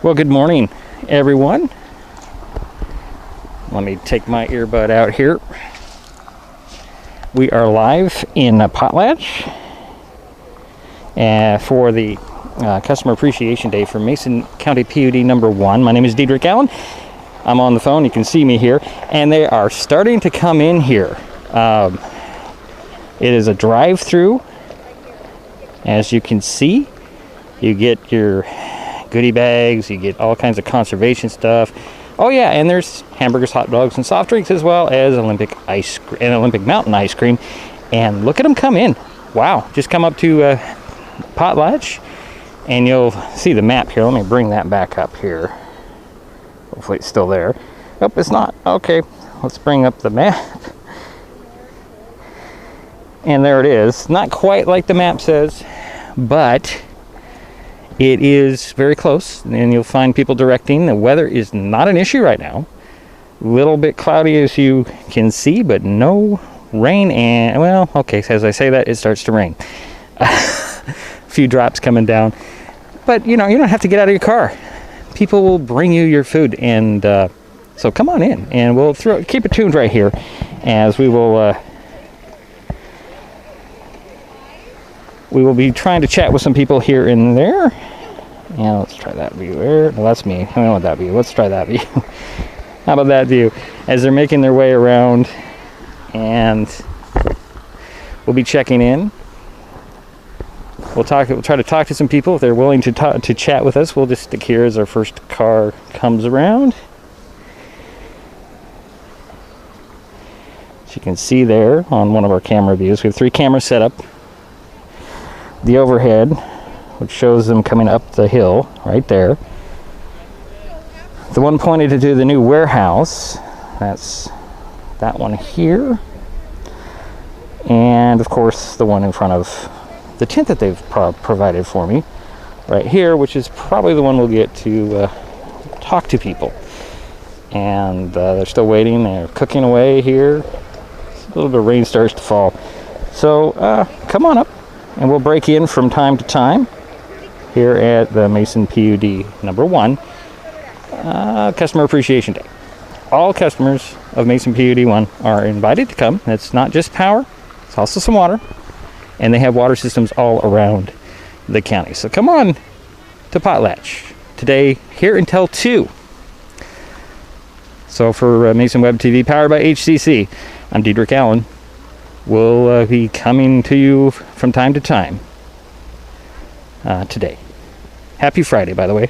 Well, good morning, everyone. Let me take my earbud out here. We are live in Potlatch for the Customer Appreciation Day for Mason County PUD number 1. My name is Diedrich Allen. I'm on the phone. You can see me here. And they are starting to come in here. It is a drive-through. As you can see, you get your goodie bags, you get all kinds of conservation stuff. Oh yeah, and there's hamburgers, hot dogs, and soft drinks, as well as Olympic ice cream and Olympic Mountain ice cream. And look at them come in. Wow, just come up to Potlatch and you'll see the map here. Let me bring that back up here. Hopefully it's still there. Oh, it's not. Okay, let's bring up the map. And there it is. Not quite like the map says, but it is very close, and you'll find people directing. The weather is not an issue right now. A little bit cloudy, as you can see, but no rain. And well, okay, so as I say that, it starts to rain. A few drops coming down, but you know, you don't have to get out of your car. People will bring you your food, and so come on in, and we'll keep it tuned right here as we will be trying to chat with some people here and there. Yeah, let's try that view there. Well, that's me. I don't want that view. Let's try that view. How about that view? As they're making their way around, and we'll be checking in. We'll try to talk to some people if they're willing to chat with us. We'll just stick here as our first car comes around. As you can see there on one of our camera views, we have 3 cameras set up. The overhead, which shows them coming up the hill right there. The one pointed to the new warehouse, that's that one here. And of course the one in front of the tent that they've provided for me right here, which is probably the one we'll get to talk to people. And they're still waiting. They're cooking away here. A little bit of rain starts to fall, so come on up. And we'll break in from time to time here at the Mason PUD number 1 Customer Appreciation Day. All customers of Mason PUD 1 are invited to come. It's not just power, it's also some water. And they have water systems all around the county. So come on to Potlatch today, here until 2. So for MasonWebTV, powered by HCC, I'm Diedrich Allen. We'll be coming to you from time to time today. Happy Friday, by the way.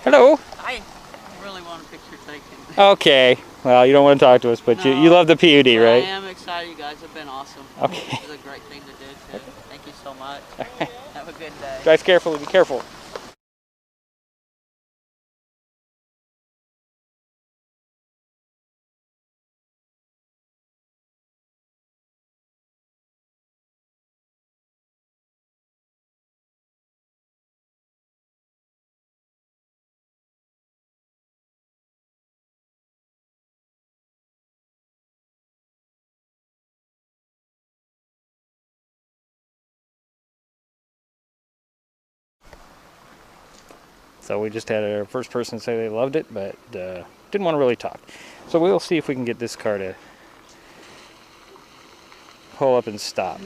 Hello. I really want a picture taken. Okay. Well, you don't want to talk to us, but No, you love the PUD, right? I am excited. You guys have been awesome. Okay. This is a great thing to do, too. Thank you so much. Have a good day. Drive carefully. Be careful. So we just had our first person say they loved it, but didn't want to really talk. So we'll see if we can get this car to pull up and stop.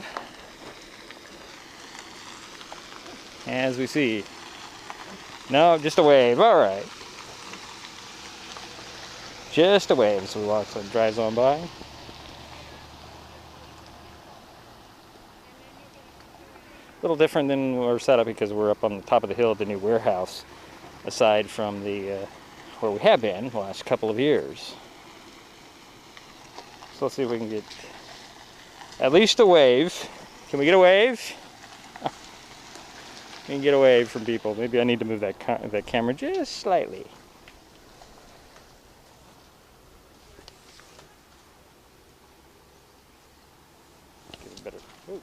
As we see. No, just a wave. All right. Just a wave. So we walk, so it drives on by. A little different than our setup because we're up on the top of the hill at the new warehouse, aside from the where we have been the last couple of years. So let's see if we can get at least a wave. Can we get a wave? We can get a wave from people. Maybe I need to move that camera just slightly. Get it better. Ooh.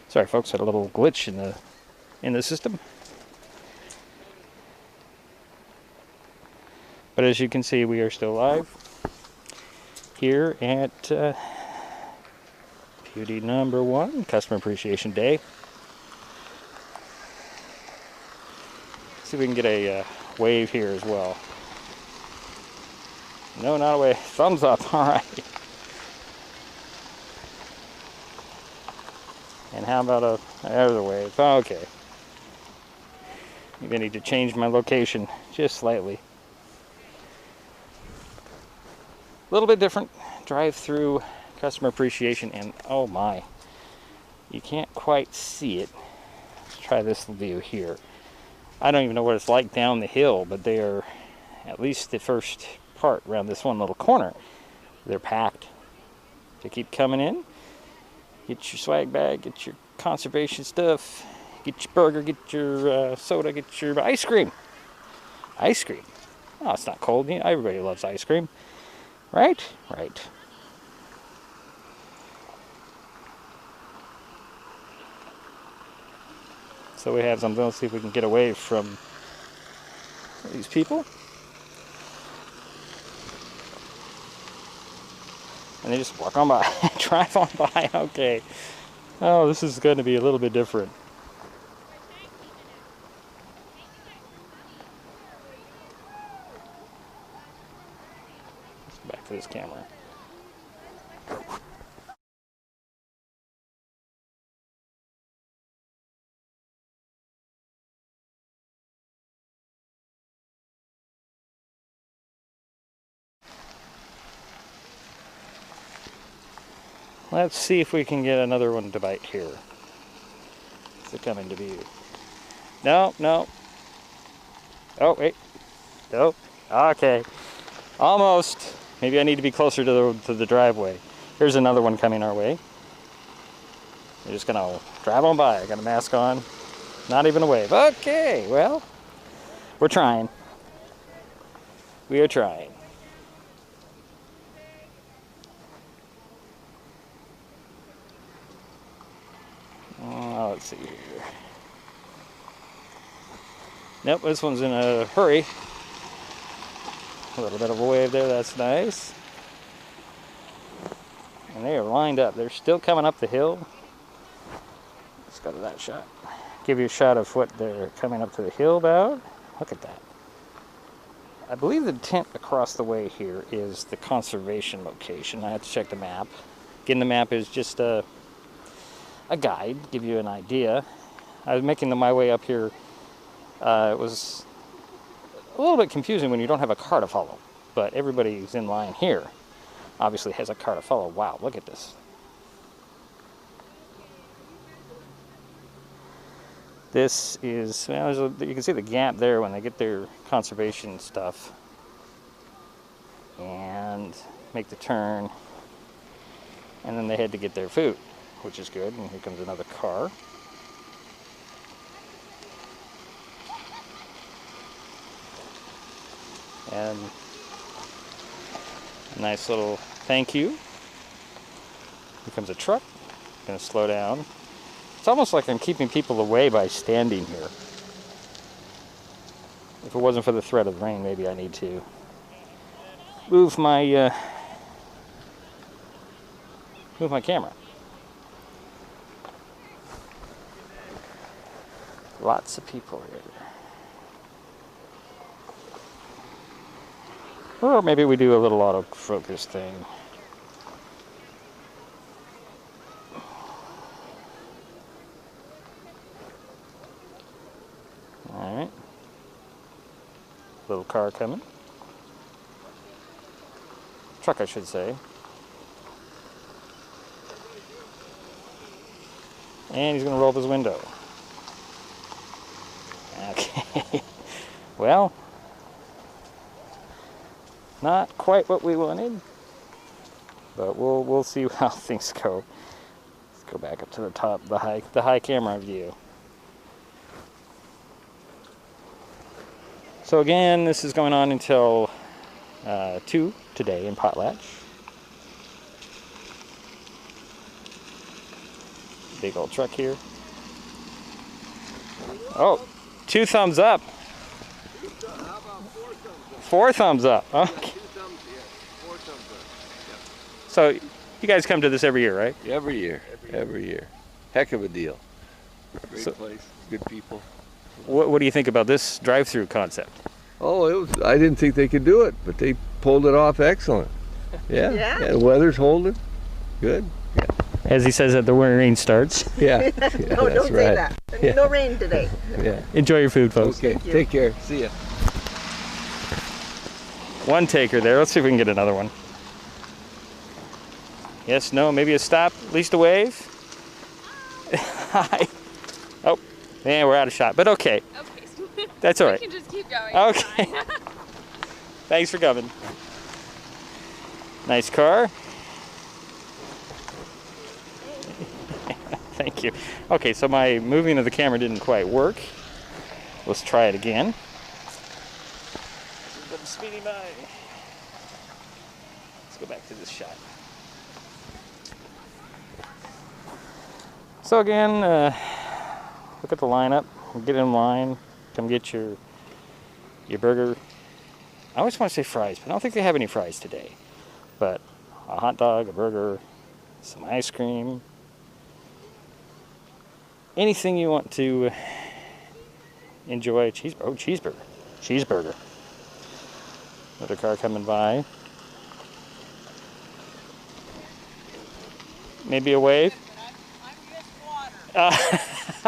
Sorry, folks, had a little glitch in the system. But as you can see, we are still live here at PUD number 1, Customer Appreciation Day. See if we can get a wave here as well. No, not a wave. Thumbs up. All right. And how about there's a wave. Oh, okay. Maybe I need to change my location just slightly. A little bit different. Drive through customer appreciation, and oh my, you can't quite see it. Let's try this view here. I don't even know what it's like down the hill, but they are, at least the first part around this one little corner, they're packed. They keep coming in. Get your swag bag, get your conservation stuff, get your burger, get your soda, get your ice cream. Ice cream. Oh, it's not cold. Everybody loves ice cream. Right? Right. So we have something. Let's see if we can get away from these people. And they just walk on by, drive on by. Okay. Oh, this is going to be a little bit different. Let's go back to this camera. Let's see if we can get another one to bite here. Is it coming to view? No, no. Oh, wait. Nope. Okay. Almost. Maybe I need to be closer to the driveway. Here's another one coming our way. They're just gonna drive on by. I got a mask on. Not even a wave. Okay, well, we're trying. We are trying. Let's see here. Nope, this one's in a hurry. A little bit of a wave there, that's nice. And they are lined up. They're still coming up the hill. Let's go to that shot. Give you a shot of what they're coming up to the hill about. Look at that. I believe the tent across the way here is the conservation location. I have to check the map. Again, the map is just a a guide, give you an idea. I was making my way up here. It was a little bit confusing when you don't have a car to follow, but everybody who's in line here obviously has a car to follow. Wow, look at this. This is, well, you can see the gap there when they get their conservation stuff and make the turn, and then they head to get their food, which is good. And here comes another car. And a nice little thank you. Here comes a truck. Gonna slow down. It's almost like I'm keeping people away by standing here. If it wasn't for the threat of rain, maybe I need to move my camera. Lots of people here. Or maybe we do a little autofocus thing. Alright. Little car coming. Truck, I should say. And he's going to roll up his window. Okay. Well, not quite what we wanted, but we'll see how things go. Let's go back up to the top, the high camera view. So again, this is going on until 2 today in Potlatch. Big old truck here. Oh, 2 thumbs up. How about 4 thumbs up? 4 thumbs up. Okay. 2 thumbs, yeah. 4 thumbs up. So you guys come to this every year, right? Every year. Every year. Heck of a deal. Great So- place. Good people. What do you think about this drive-through concept? Oh, I didn't think they could do it, but they pulled it off excellent. Yeah. Yeah? The weather's holding. Good. As he says that the rain starts. Yeah. No, That's don't say right. that. Yeah. No rain today. Yeah. Enjoy your food, folks. Okay. you. Take care. See ya. One taker there. Let's see if we can get another one. Yes, no, maybe a stop, at least a wave. Hi. Oh, man, we're out of shot, but okay. Okay. That's all right. We can just keep going. Okay. Thanks for coming. Nice car. Thank you. Okay, so my moving of the camera didn't quite work. Let's try it again. But I'm speeding by. Let's go back to this shot. So again, look at the lineup. Get in line. Come get your burger. I always want to say fries, but I don't think they have any fries today. But a hot dog, a burger, some ice cream, anything you want to enjoy. Cheeseburger. Another car coming by. Maybe a wave. I'm just water.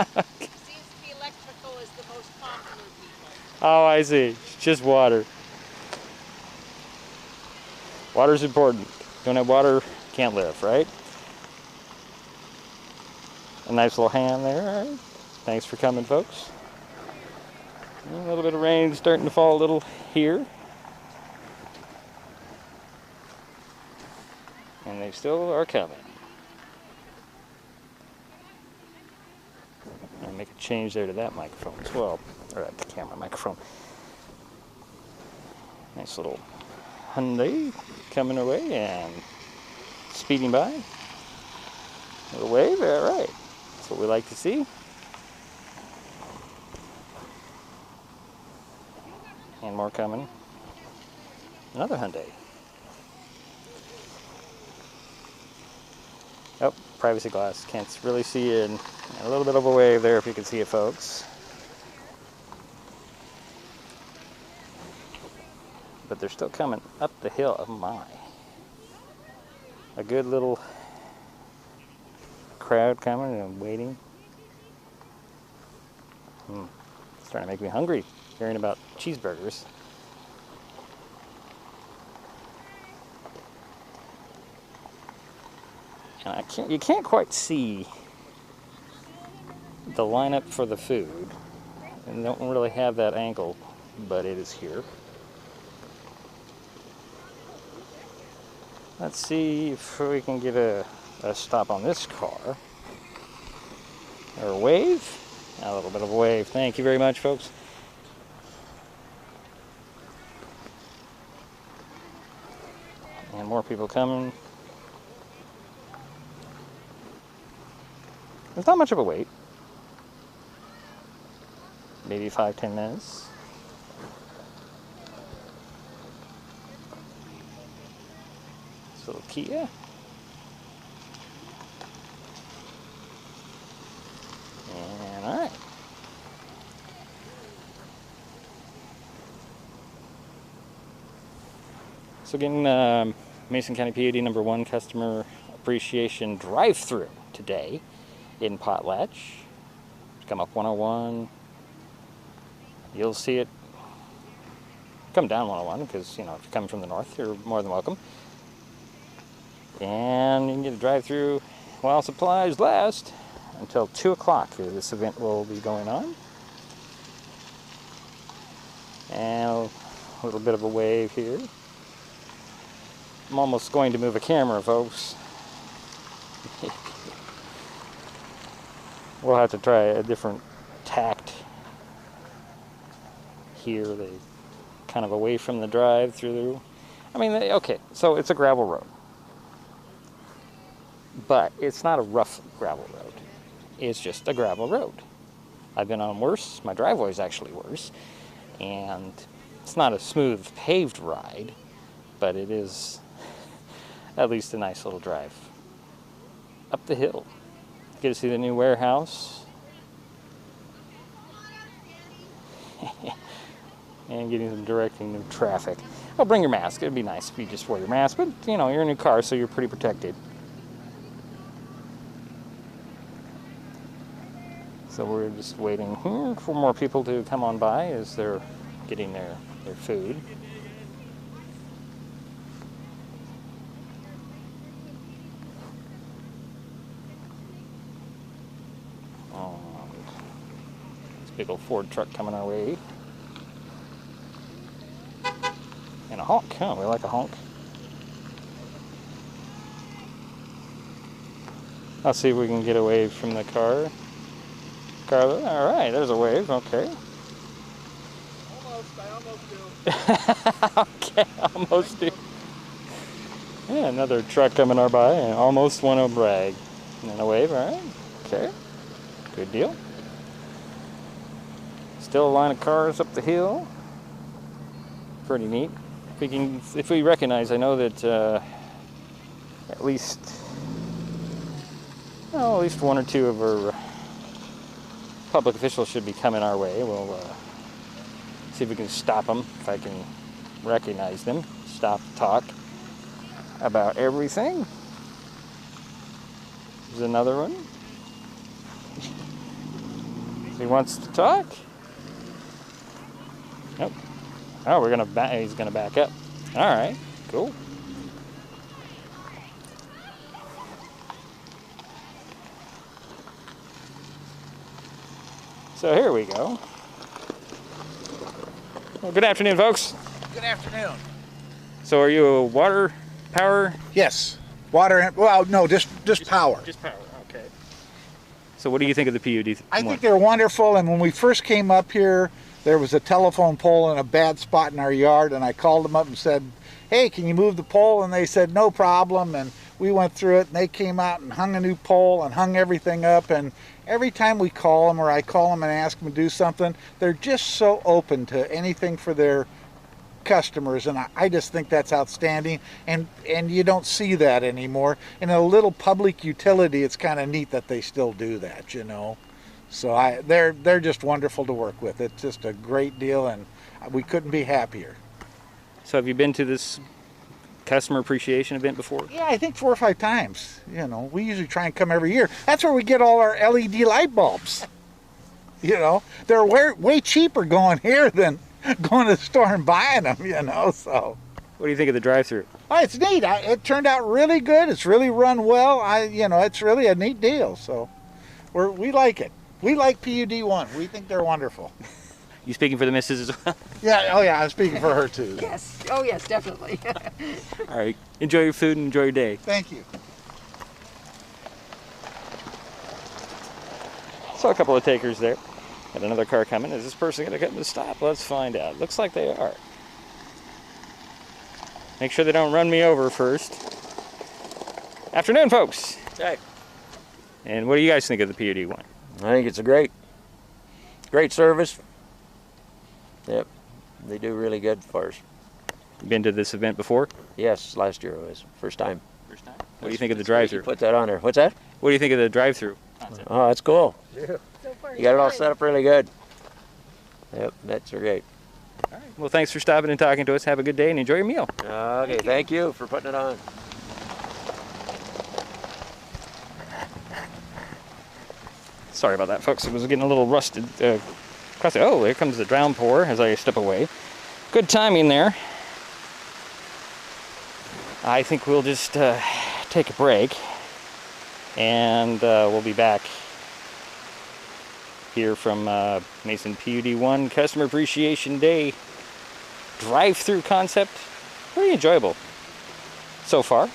Seems to be electrical is the most popular people. Oh, I see. It's just water. Water's important. Don't have water, can't live, right? A nice little hand there. All right. Thanks for coming, folks. A little bit of rain starting to fall a little here. And they still are coming. I'll make a change there to that microphone as well, or at the camera microphone. Nice little Hyundai coming away and speeding by. Little wave, all right. That's what we like to see. And more coming. Another Hyundai. Oh, privacy glass. Can't really see it. A little bit of a wave there if you can see it, folks. But they're still coming up the hill. Oh my. A good little crowd. crowd coming and waiting. It's starting to make me hungry, hearing about cheeseburgers. And you can't quite see the lineup for the food. And don't really have that angle, but it is here. Let's see if we can get a stop on this car. Or a wave. A little bit of a wave. Thank you very much, folks. And more people coming. There's not much of a wait. Maybe 5-10 minutes. This little Kia. And alright. So again, Mason County PUD number 1 customer appreciation drive-through today in Potlatch. Come up 101. You'll see it. Come down 101 because, you know, if you're coming from the north, you're more than welcome. And you can get a drive-through while supplies last until 2 o'clock. This event will be going on. And a little bit of a wave here. I'm almost going to move a camera, folks. We'll have to try a different tact here. They kind of away from the drive-through. I mean, okay, so it's a gravel road. But it's not a rough gravel road. It's just a gravel road. I've been on worse. My driveway is actually worse. And it's not a smooth paved ride, but it is at least a nice little drive up the hill. Get to see the new warehouse. And getting some directing of traffic. Oh, bring your mask. It'd be nice if you just wear your mask, but you know, you're in a new car, so you're pretty protected. So we're just waiting here for more people to come on by as they're getting their food. This big old Ford truck coming our way. And a honk, huh? We like a honk. I'll see if we can get a wave from the car. All right, there's a wave. Okay. Almost. I almost do. Okay, almost do. Yeah, another truck coming our by, and almost want to brag. And then a wave. All right. Okay. Good deal. Still a line of cars up the hill. Pretty neat. If we recognize, I know that at least one or two of our public officials should be coming our way. We'll see if we can stop them, if I can recognize them. Stop to talk about everything. There's another one. He wants to talk. Nope. Oh, he's gonna back up. All right, cool. So here we go. Well, good afternoon, folks. Good afternoon. So are you a water power? Yes, water and, well, no, just power. Just power, okay. So what do you think of the PUD? I think they're wonderful, and when we first came up here, there was a telephone pole in a bad spot in our yard, and I called them up and said, hey, can you move the pole? And they said, no problem, and we went through it, and they came out and hung a new pole and hung everything up, and every time we call them or I call them and ask them to do something, they're just so open to anything for their customers, and I just think that's outstanding, and you don't see that anymore. In a little public utility, it's kind of neat that they still do that, you know. So they're just wonderful to work with. It's just a great deal, and we couldn't be happier. So have you been to this customer appreciation event before? Yeah, I think 4 or 5 times. You know, we usually try and come every year. That's where we get all our LED light bulbs. You know, they're way cheaper going here than going to the store and buying them, you know, so. What do you think of the drive-through? Oh, it's neat. It turned out really good. It's really run well. You know, it's really a neat deal, so we like it. We like PUD1. We think they're wonderful. You speaking for the missus as well? Yeah, oh yeah, I'm speaking for her too. Yes. Oh, yes, definitely. All right. Enjoy your food and enjoy your day. Thank you. Saw a couple of takers there. Got another car coming. Is this person going to come to stop? Let's find out. Looks like they are. Make sure they don't run me over first. Afternoon, folks. Hey, And what do you guys think of the PUD1? I think it's a great service. Yep, they do really good for us. You been to this event before? Yes, last year it was first time. First time. What do you think of the drive-through? Put that on there. What's that? What do you think of the drive-through concept? Oh, that's cool. So far, You got it all set up really good. Yep, that's great. All right. Well, thanks for stopping and talking to us. Have a good day and enjoy your meal. Okay, thank you for putting it on. Sorry about that, folks. It was getting a little rusted. Oh, here comes the downpour as I step away. Good timing there. I think we'll just take a break, and we'll be back here from Mason PUD1 Customer Appreciation Day drive-through concept. Pretty enjoyable so far,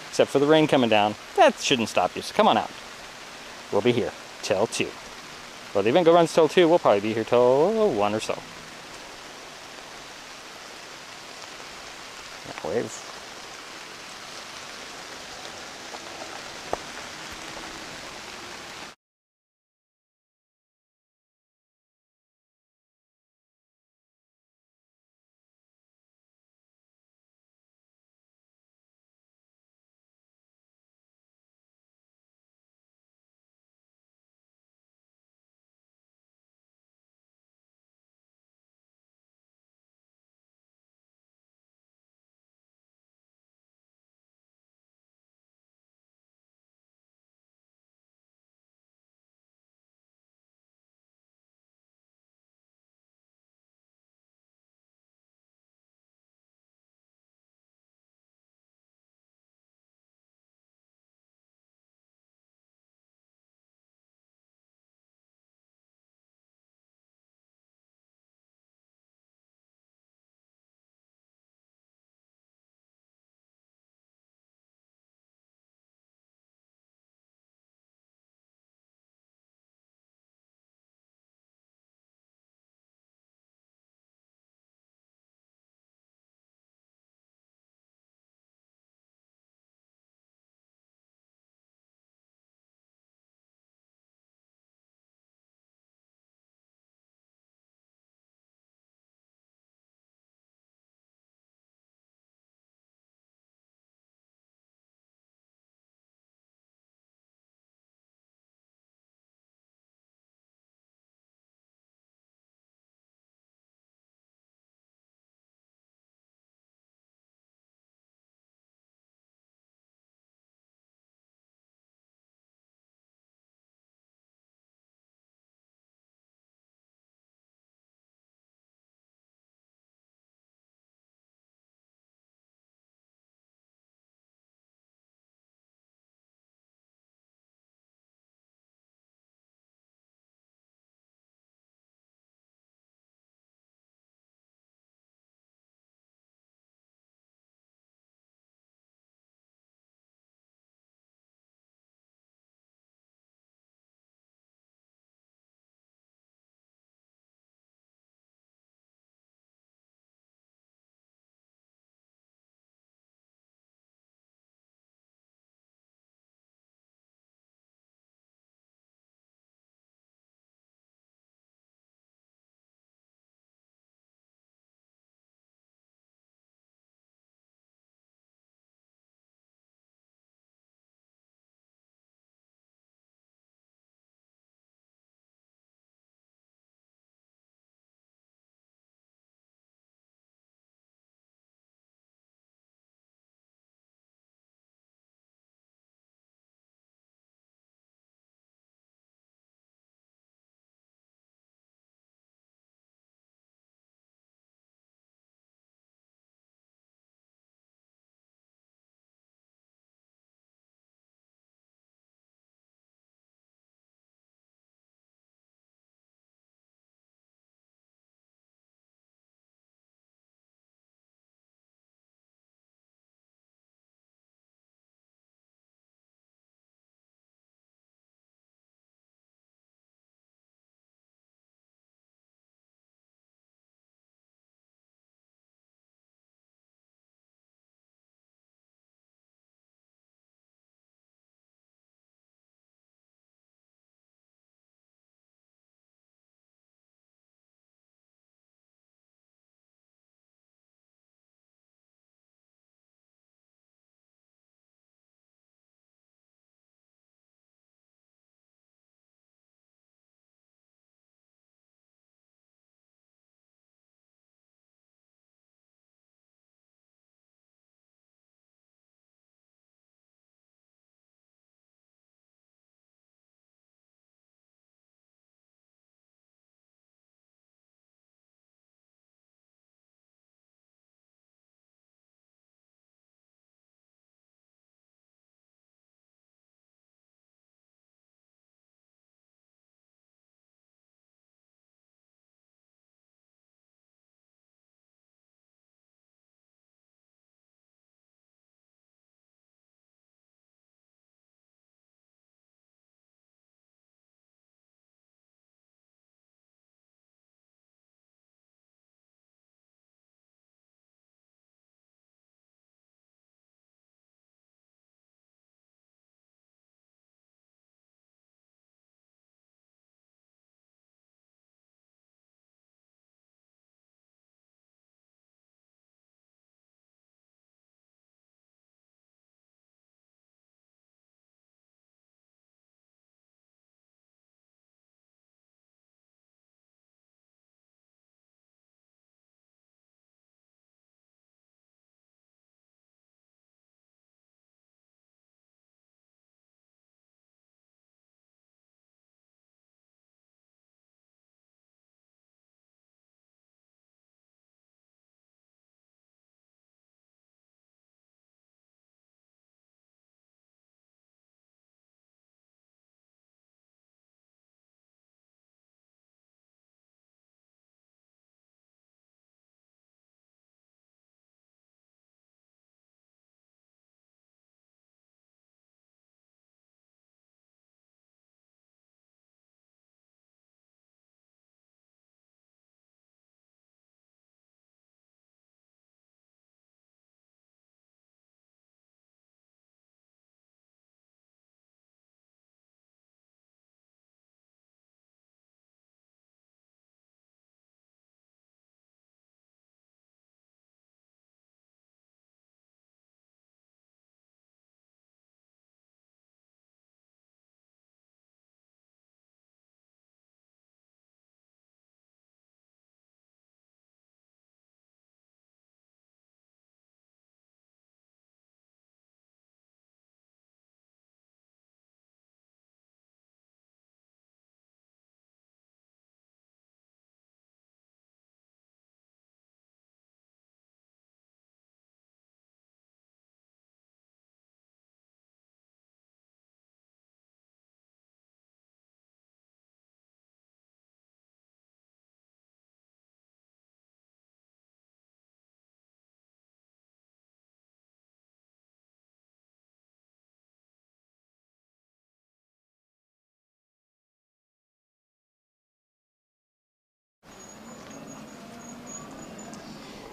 except for the rain coming down. That shouldn't stop you, so come on out. We'll be here till 2. Well, the event runs till 2. We'll probably be here till 1 or so. Wave.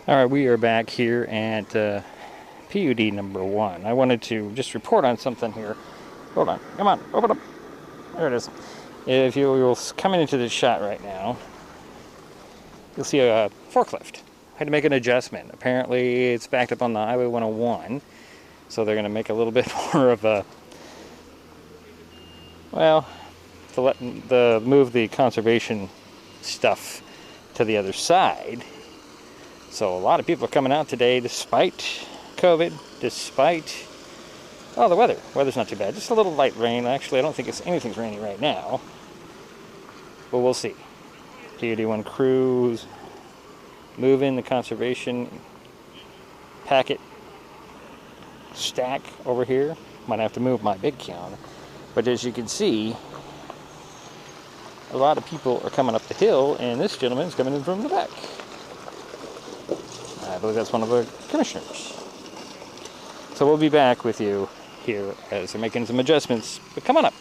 All right, we are back here at PUD number 1. I wanted to just report on something here. Hold on, come on, open up. There it is. If you're coming into this shot right now, you'll see a forklift. I had to make an adjustment. Apparently, it's backed up on the Highway 101, so they're going to make a little bit more of a, well, to move the conservation stuff to the other side. So a lot of people are coming out today despite COVID, despite, oh, the weather. Weather's not too bad. Just a little light rain. Actually, I don't think anything's raining right now. But we'll see. PUD1 crews moving the conservation packet stack over here. Might have to move my big counter. But as you can see, a lot of people are coming up the hill, and this gentleman is coming in from the back. I believe that's one of the commissioners. So we'll be back with you here as they're making some adjustments. But come on up.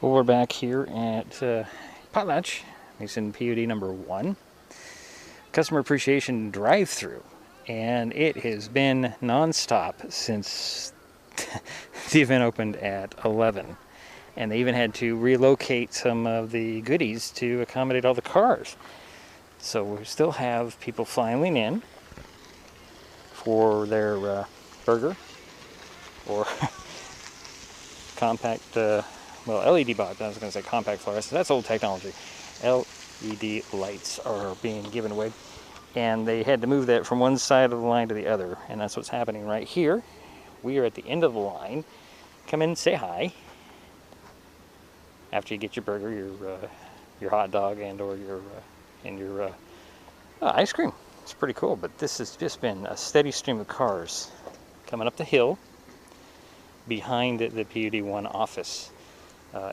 Well, we're back here at Potlatch, Mason PUD number 1. Customer Appreciation Drive-Through. And it has been non-stop since the event opened at 11. And they even had to relocate some of the goodies to accommodate all the cars. So we still have people filing in for their burger or compact, LED box. I was going to say compact fluorescent. That's old technology. LED lights are being given away. And they had to move that from one side of the line to the other. And that's what's happening right here. We are at the end of the line. Come in, say hi. After you get your burger, your hot dog, and or your ice cream. It's pretty cool. But this has just been a steady stream of cars coming up the hill behind the PUD1 office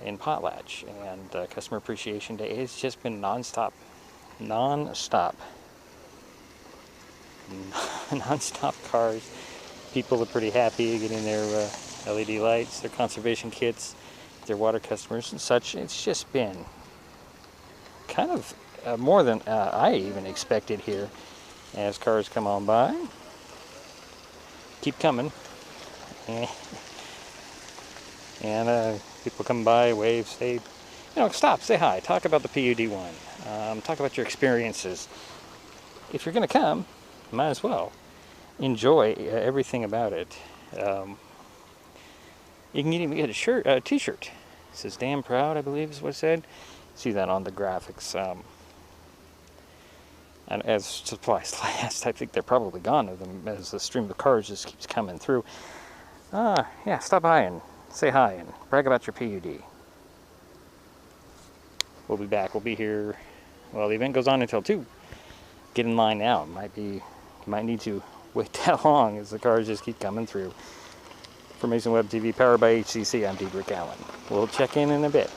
in Potlatch. And Customer Appreciation Day has just been non-stop. Non-stop cars. People are pretty happy getting their LED lights, their conservation kits, their water customers and such. It's just been kind of more than I even expected here as cars come on by. Keep coming. And people come by, wave, say, stop, say hi, talk about the PUD1, talk about your experiences. If you're going to come, might as well enjoy everything about it. You can even get a t-shirt. It says "Damn Proud," I believe is what it said. See that on the graphics. And as supplies last, I think they're probably gone of them as the stream of cars just keeps coming through. Yeah, stop by and say hi and brag about your PUD. We'll be back. We'll be here. Well, the event goes on until 2. Get in line now. You might need to wait that long as the cars just keep coming through. For MasonWebTV, powered by HCC, I'm Rick Allen. We'll check in a bit.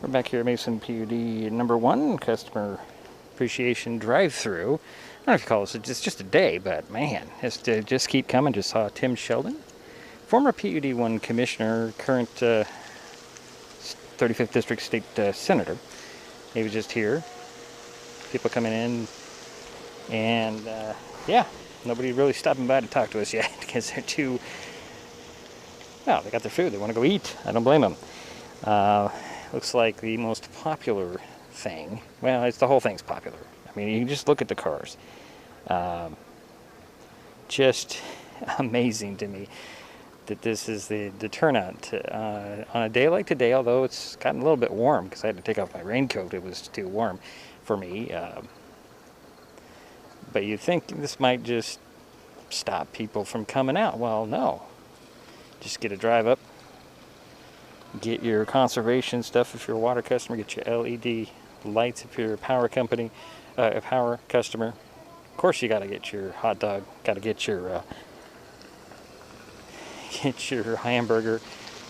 We're back here at Mason PUD #1 customer appreciation drive-through. I don't know if you call this just a day, but man, it's to just keep coming. Just saw Tim Sheldon, former PUD1 commissioner, current 35th District State Senator. He was just here. People coming in, and yeah, nobody really stopping by to talk to us yet because they're too, well, they got their food. They want to go eat. I don't blame them. Looks like the most popular thing, well, it's the whole thing's popular. I mean, you can just look at the cars. Just amazing to me that this is the turnout on a day like today, although it's gotten a little bit warm because I had to take off my raincoat. It was too warm for me. But you'd think this might just stop people from coming out. Well, no. Just get a drive up, get your conservation stuff if you're a water customer, get your LED lights if you're a power company, a power customer. Of course, you got to get your hot dog, got to get your hamburger,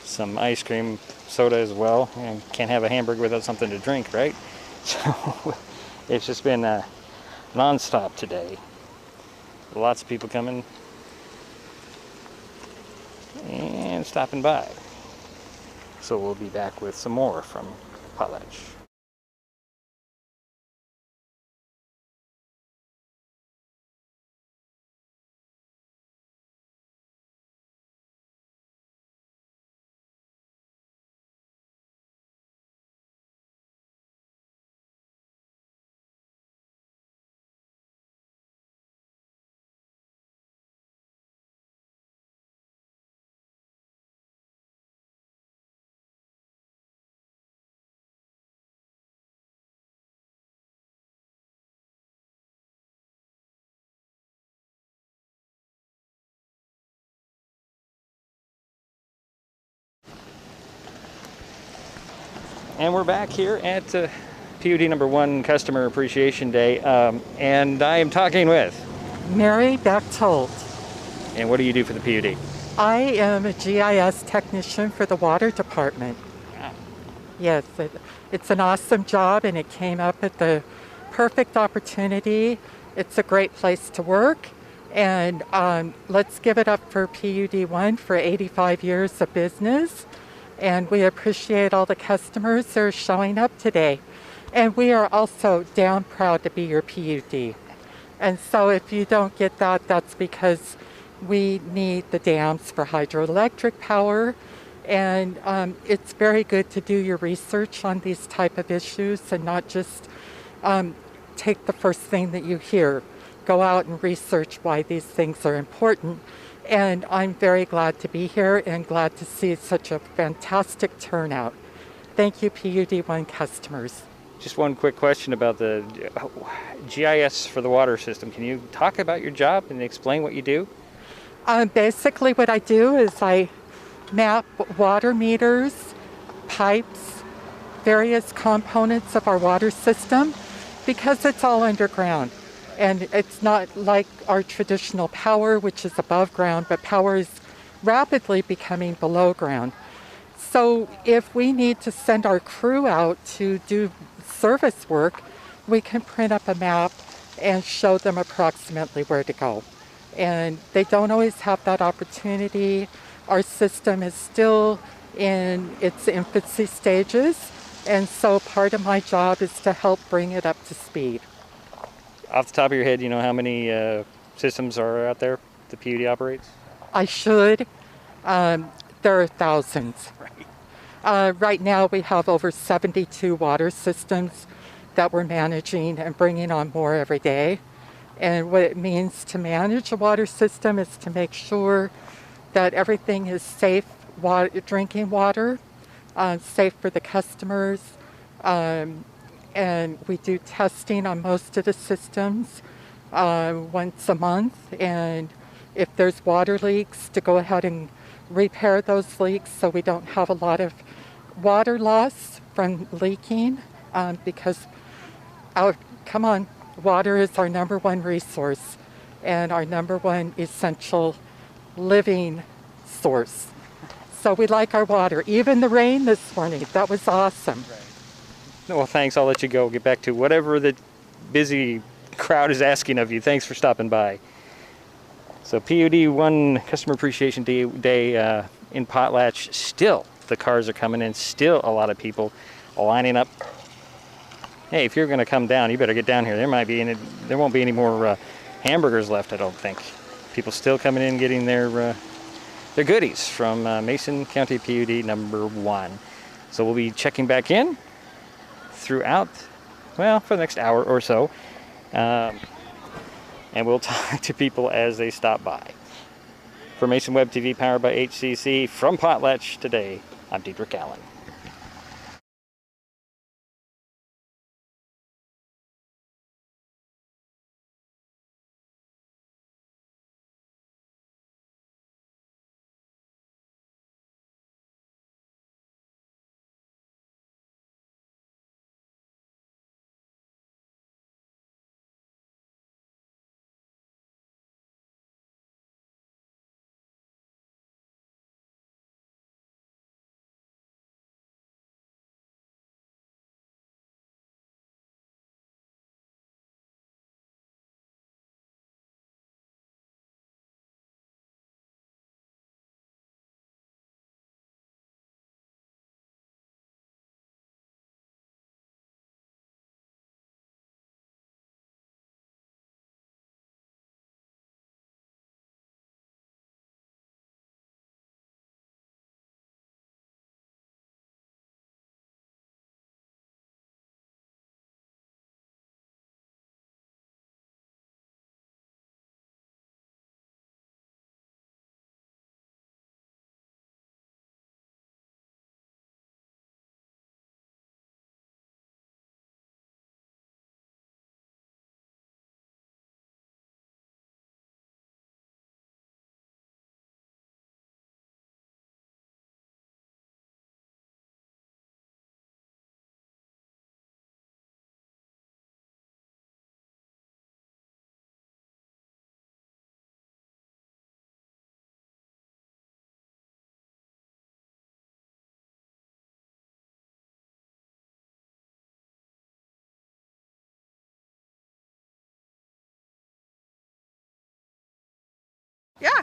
some ice cream, soda as well. And can't have a hamburger without something to drink, right? So it's just been non-stop today. Lots of people coming and stopping by. So we'll be back with some more from Potlatch. And we're back here at PUD #1 Customer Appreciation Day, and I am talking with Mary Bechtold. And what do you do for the PUD? I am a GIS technician for the water department. Wow. Yes, it's an awesome job, and it came up at the perfect opportunity. It's a great place to work, and let's give it up for PUD1 for 85 years of business. And we appreciate all the customers that are showing up today. And we are also damn proud to be your PUD. And so if you don't get that, that's because we need the dams for hydroelectric power. And it's very good to do your research on these type of issues and not just take the first thing that you hear. Go out and research why these things are important. And I'm very glad to be here and glad to see such a fantastic turnout. Thank you, PUD1 customers. Just one quick question about the GIS for the water system. Can you talk about your job and explain what you do? Basically what I do is I map water meters, pipes, various components of our water system because it's all underground. And it's not like our traditional power, which is above ground, but power is rapidly becoming below ground. So if we need to send our crew out to do service work, we can print up a map and show them approximately where to go. And they don't always have that opportunity. Our system is still in its infancy stages, and so part of my job is to help bring it up to speed. Off the top of your head, you know how many systems are out there the PUD operates? I should. There are thousands. Right now we have over 72 water systems that we're managing and bringing on more every day. And what it means to manage a water system is to make sure that everything is safe drinking water, safe for the customers, and we do testing on most of the systems once a month. And if there's water leaks, to go ahead and repair those leaks so we don't have a lot of water loss from leaking because, water is our #1 resource and our #1 essential living source. So we like our water. Even the rain this morning, that was awesome. Well, thanks. I'll let you go. Get back to whatever the busy crowd is asking of you. Thanks for stopping by. So PUD 1 Customer Appreciation Day in Potlatch. Still, the cars are coming in. Still, a lot of people lining up. Hey, if you're going to come down, you better get down here. There won't be any more hamburgers left, I don't think. People still coming in getting their goodies from Mason County PUD number 1. So we'll be checking back in throughout, well, for the next hour or so. And we'll talk to people as they stop by. For MasonWebTV, powered by HCC, from Potlatch today, I'm Diedrich Allen. Yeah.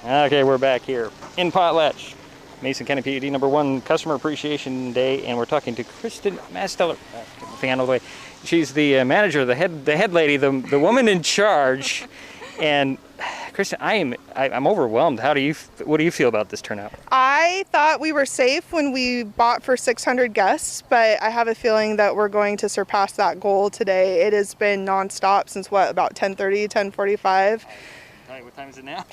Okay, we're back here in Potlatch, Mason County PUD number 1 Customer Appreciation Day, and we're talking to Kristen Masteller. All the way. She's the manager, the head lady, the woman in charge. And Kristen, I'm overwhelmed. What do you feel about this turnout? I thought we were safe when we bought for 600 guests, but I have a feeling that we're going to surpass that goal today. It has been nonstop since about 10:30, 10:45. What time is it now?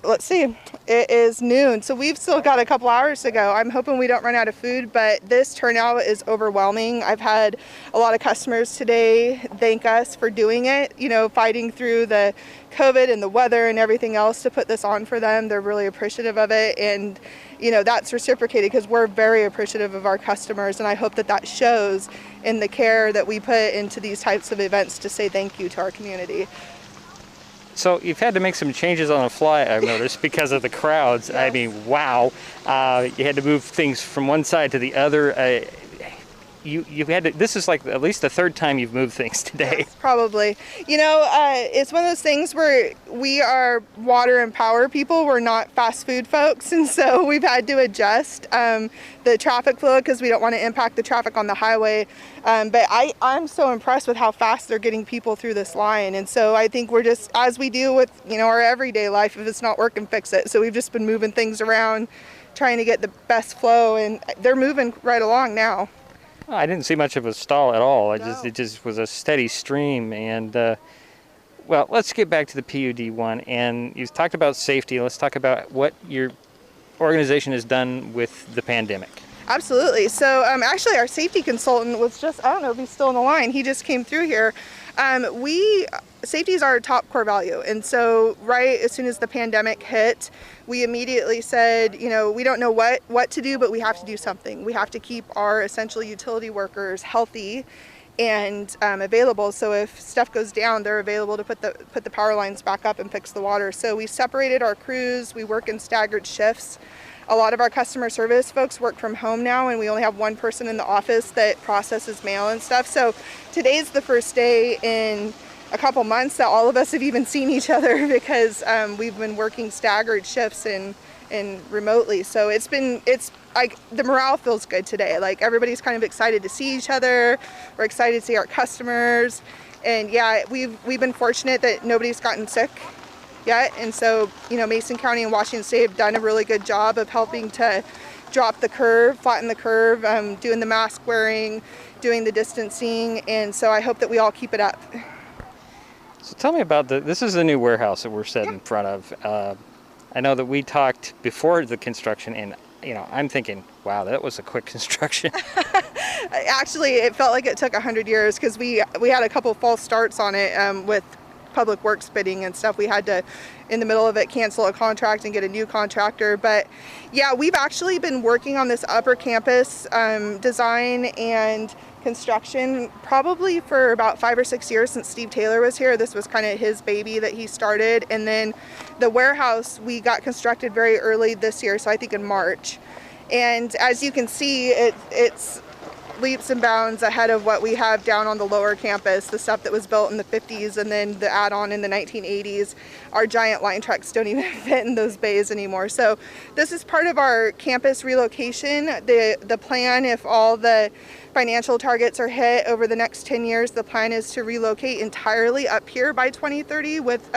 Let's see. It is noon, so we've still got a couple hours to go. I'm hoping we don't run out of food, but this turnout is overwhelming. I've had a lot of customers today thank us for doing it, fighting through the COVID and the weather and everything else to put this on for them. They're really appreciative of it, and that's reciprocated because we're very appreciative of our customers, and I hope that shows in the care that we put into these types of events to say thank you to our community. So you've had to make some changes on the fly, I've noticed, because of the crowds. Yes. I mean, wow. You had to move things from one side to the other. You had to, this is like at least the third time you've moved things today. Yes, probably. It's one of those things where we are water and power people. We're not fast food folks, and so we've had to adjust the traffic flow because we don't want to impact the traffic on the highway. But I'm so impressed with how fast they're getting people through this line, and so I think we're just, as we do with our everyday life, if it's not working, fix it. So we've just been moving things around, trying to get the best flow, and they're moving right along now. I didn't see much of a stall at all. It just was a steady stream. And well, let's get back to the PUD 1. And you talked about safety. Let's talk about what your organization has done with the pandemic. Absolutely. So actually our safety consultant was just, I don't know if he's still on the line, he just came through here. Safety is our top core value. And so right as soon as the pandemic hit, we immediately said, we don't know what to do, but we have to do something. We have to keep our essential utility workers healthy and available. So if stuff goes down, they're available to put the power lines back up and fix the water. So we separated our crews. We work in staggered shifts. a lot of our customer service folks work from home now, and we only have one person in the office that processes mail and stuff. So today's the first day in a couple months that all of us have even seen each other because we've been working staggered shifts and remotely. So it's like the morale feels good today. Like everybody's kind of excited to see each other. We're excited to see our customers. And yeah, we've been fortunate that nobody's gotten sick yet. And so, you know, Mason County and Washington State have done a really good job of helping to drop the curve, flatten the curve, doing the mask wearing, doing the distancing. And so I hope that we all keep it up. So tell me about this is the new warehouse that we're sitting in front of. I know that we talked before the construction, and you know, I'm thinking, wow, that was a quick construction. Actually, it felt like it took 100 years because we had a couple false starts on it with public works bidding and stuff. We had to, in the middle of it, cancel a contract and get a new contractor. But yeah, we've actually been working on this upper campus design and construction probably for about 5 or 6 years since Steve Taylor was here. This was kind of his baby that he started. And then the warehouse, we got constructed very early this year, so I think in March. And as you can see, it's leaps and bounds ahead of what we have down on the lower campus, the stuff that was built in the 50s and then the add-on in the 1980s. Our giant line trucks don't even fit in those bays anymore. So this is part of our campus relocation. The plan, if all the financial targets are hit over the next 10 years, the plan is to relocate entirely up here by 2030 with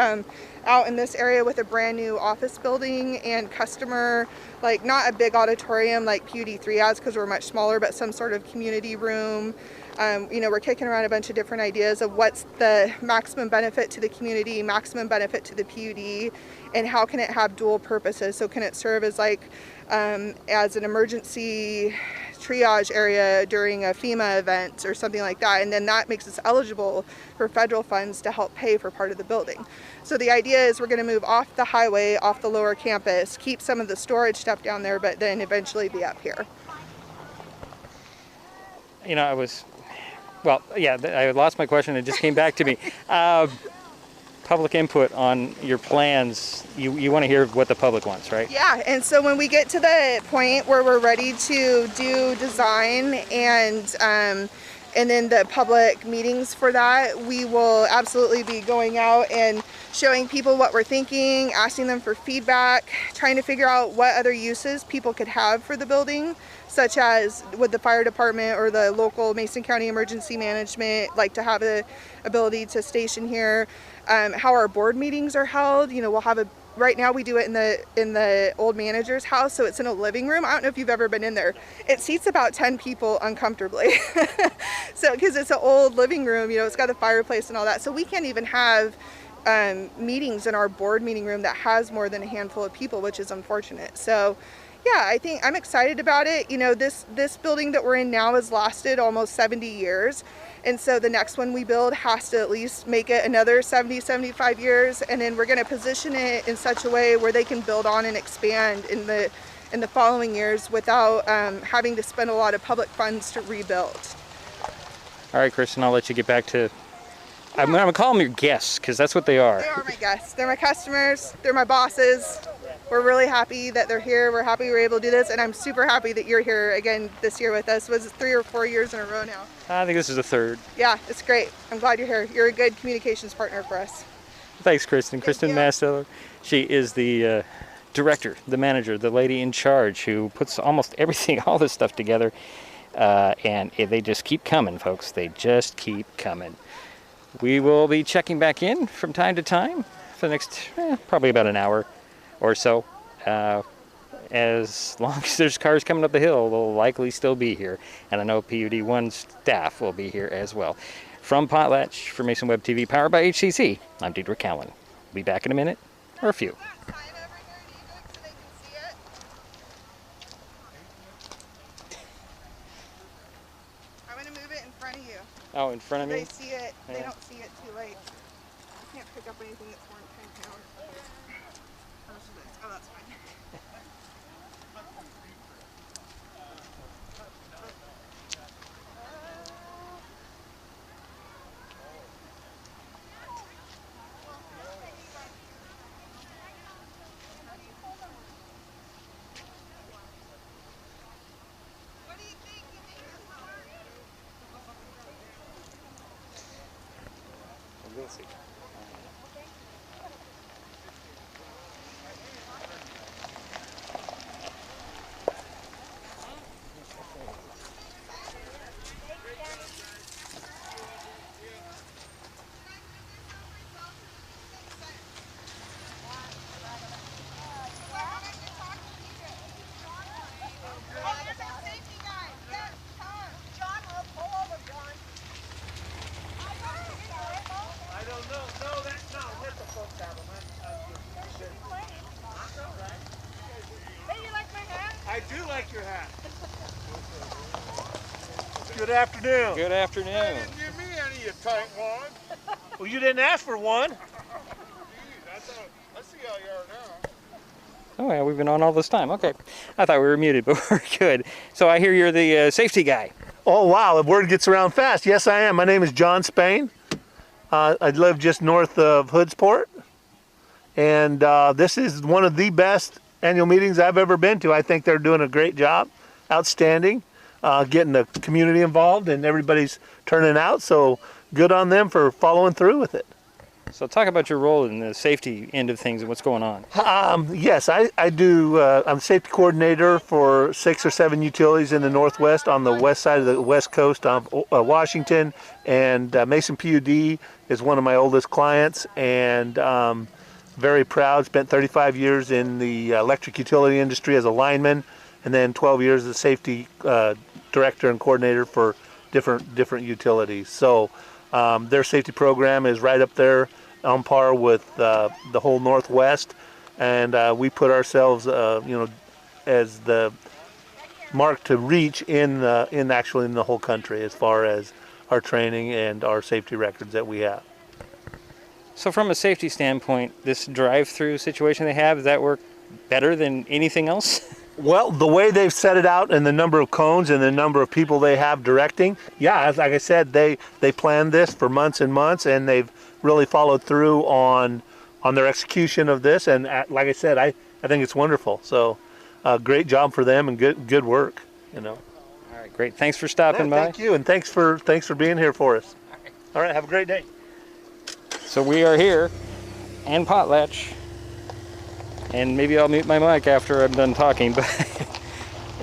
out in this area with a brand new office building and customer, like not a big auditorium like PUD 3 has because we're much smaller, but some sort of community room. You know, we're kicking around a bunch of different ideas of what's the maximum benefit to the community, maximum benefit to the PUD, and how can it have dual purposes. So can it serve as like as an emergency triage area during a FEMA event or something like that, and then that makes us eligible for federal funds to help pay for part of the building. So the idea is we're going to move off the highway, off the lower campus, keep some of the storage stuff down there, but then eventually be up here. You know, I lost my question. It just came back to me. Public input on your plans. You want to hear what the public wants, right? Yeah, and so when we get to the point where we're ready to do design and then the public meetings for that, we will absolutely be going out and showing people what we're thinking, asking them for feedback, trying to figure out what other uses people could have for the building, such as would the fire department or the local Mason County Emergency Management like to have the ability to station here, how our board meetings are held. You know, we'll have right now we do it in the old manager's house, so it's in a living room. I don't know if you've ever been in there. It seats about 10 people uncomfortably. So because it's an old living room, you know, it's got a fireplace and all that. So we can't even have meetings in our board meeting room that has more than a handful of people, which is unfortunate. So yeah, I think I'm excited about it. You know, this building that we're in now has lasted almost 70 years. And so the next one we build has to at least make it another 70, 75 years. And then we're going to position it in such a way where they can build on and expand in the following years without having to spend a lot of public funds to rebuild. All right, Kristen, I'll let you get back to... I'm going to call them your guests because that's what they are. They are my guests. They're my customers. They're my bosses. We're really happy that they're here. We're happy we're able to do this, and I'm super happy that you're here again this year with us. Was it 3 or 4 years in a row now? I think this is the third. Yeah, it's great. I'm glad you're here. You're a good communications partner for us. Thanks, Kristen. Kristen Masteller. She is the director, the manager, the lady in charge who puts almost everything, all this stuff together, and they just keep coming, folks. They just keep coming. We will be checking back in from time to time for the next probably about an hour or so. As long as there's cars coming up the hill, they'll likely still be here. And I know PUD1 staff will be here as well. From Potlatch for MasonWebTV, powered by HCC, I'm Deidre Cowan. We'll be back in a minute, or a few. I'm going to move it in front of you. Oh, in front of me? They see it. Yeah. They don't see it too late. I can't pick up anything that's more than 10 pounds. Oh, that's fine. we'll see. I do like your hat. Good afternoon. Good afternoon. You didn't give me any, you tight one. Well, you didn't ask for one. I see how you are now. Oh yeah, we've been on all this time. Okay. I thought we were muted, but we're good. So I hear you're the safety guy. Oh, wow, the word gets around fast. Yes, I am. My name is John Spain. I live just north of Hoodsport. And this is one of the best annual meetings I've ever been to. I think they're doing a great job. Outstanding. Getting the community involved and everybody's turning out. So good on them for following through with it. So talk about your role in the safety end of things and what's going on. Yes, I do. I'm safety coordinator for 6 or 7 utilities in the Northwest on the west side of the West Coast of Washington. And Mason PUD is one of my oldest clients, and very proud. Spent 35 years in the electric utility industry as a lineman, and then 12 years as a safety director and coordinator for different utilities. So their safety program is right up there on par with the whole Northwest, and we put ourselves, as the mark to reach in the whole country as far as our training and our safety records that we have. So from a safety standpoint, this drive-through situation they have, does that work better than anything else? Well, the way they've set it out and the number of cones and the number of people they have directing, yeah, like I said, they planned this for months and months, and they've really followed through on their execution of this. And like I said, I think it's wonderful. So great job for them and good work, All right, great. Thanks for stopping by. Thank you, and thanks for being here for us. All right, have a great day. So we are here in Potlatch. And maybe I'll mute my mic after I'm done talking, but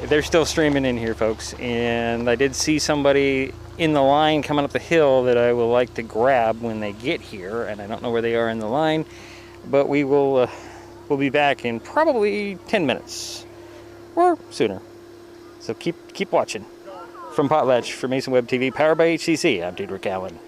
they're still streaming in here, folks. And I did see somebody in the line coming up the hill that I will like to grab when they get here, and I don't know where they are in the line, but we will we'll be back in probably 10 minutes or sooner. So keep watching. From Potlatch for MasonWebTV, powered by HCC, I'm Dietrich Allen.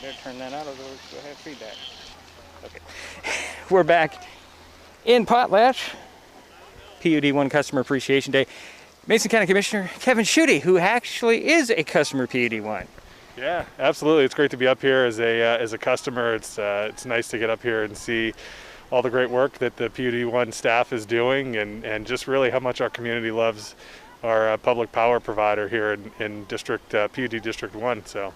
better turn that out, otherwise we'll have feedback. Okay. We're back in Potlatch. PUD1 Customer Appreciation Day. Mason County Commissioner Kevin Schutte, who actually is a customer PUD1. Yeah, absolutely. It's great to be up here as a customer. It's nice to get up here and see all the great work that the PUD1 staff is doing, and just really how much our community loves our public power provider here in District PUD District 1. So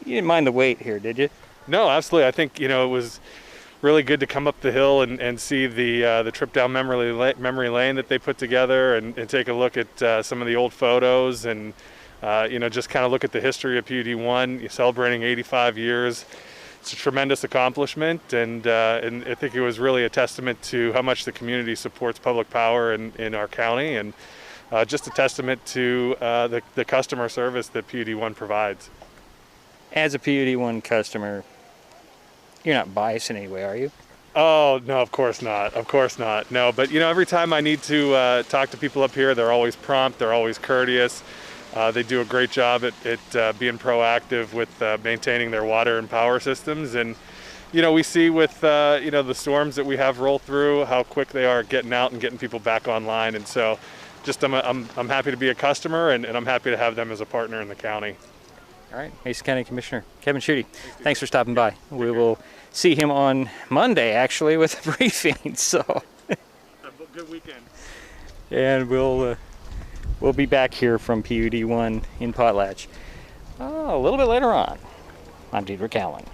you didn't mind the wait here, did you? No, absolutely. I think it was really good to come up the hill and see the trip down memory lane that they put together, and take a look at some of the old photos, and just kind of look at the history of PUD1, celebrating 85 years. It's a tremendous accomplishment, and I think it was really a testament to how much the community supports public power in our county, and just a testament to the customer service that PUD1 provides. As a PUD1 customer, you're not biased in any way, are you? Oh, no, of course not. Of course not. No, but every time I need to talk to people up here, they're always prompt, they're always courteous. They do a great job at being proactive with maintaining their water and power systems. And, we see with, the storms that we have roll through, how quick they are getting out and getting people back online. And so just I'm happy to be a customer, and I'm happy to have them as a partner in the county. All right, Mason County Commissioner Kevin Schutte, thanks for stopping by. We will see him on Monday, actually, with a briefing. So, Have a good weekend. And we'll be back here from PUD1 in Potlatch a little bit later on. I'm Diedrich Allen.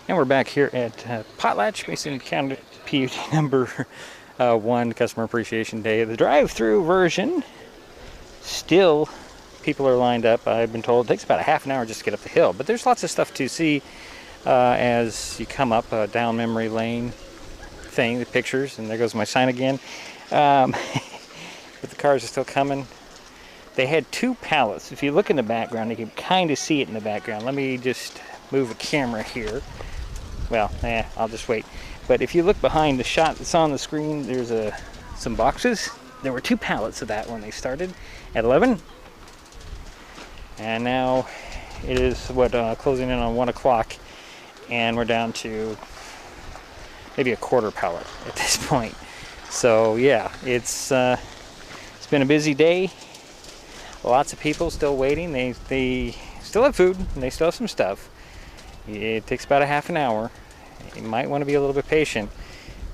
And we're back here at Potlatch, Mason County PUD number 1, Customer Appreciation Day. The drive-through version, still people are lined up. I've been told it takes about a half an hour just to get up the hill, but there's lots of stuff to see as you come up down memory lane thing, the pictures, and there goes my sign again. But the cars are still coming. They had 2 pallets. If you look in the background, you can kind of see it in the background. Let me just move the camera here. Well, I'll just wait. But if you look behind the shot that's on the screen, there's some boxes. There were 2 pallets of that when they started at 11. And now it is, closing in on 1 o'clock. And we're down to maybe a quarter pallet at this point. So yeah, it's been a busy day. Lots of people still waiting. They still have food and they still have some stuff. It takes about a half an hour. You might want to be a little bit patient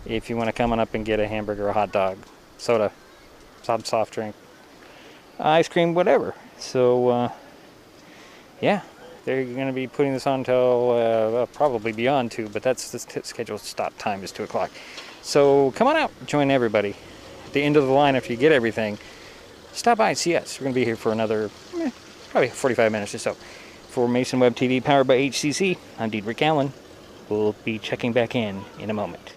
if you want to come on up and get a hamburger, a hot dog, soda, some soft drink, ice cream, whatever. So yeah, they're going to be putting this on until probably beyond 2, but that's the scheduled stop time is 2 o'clock. So come on out, join everybody. At the end of the line, after you get everything, stop by and see us. We're going to be here for another probably 45 minutes or so. For MasonWebTV, powered by HCC, I'm Rick Allen. We'll be checking back in a moment.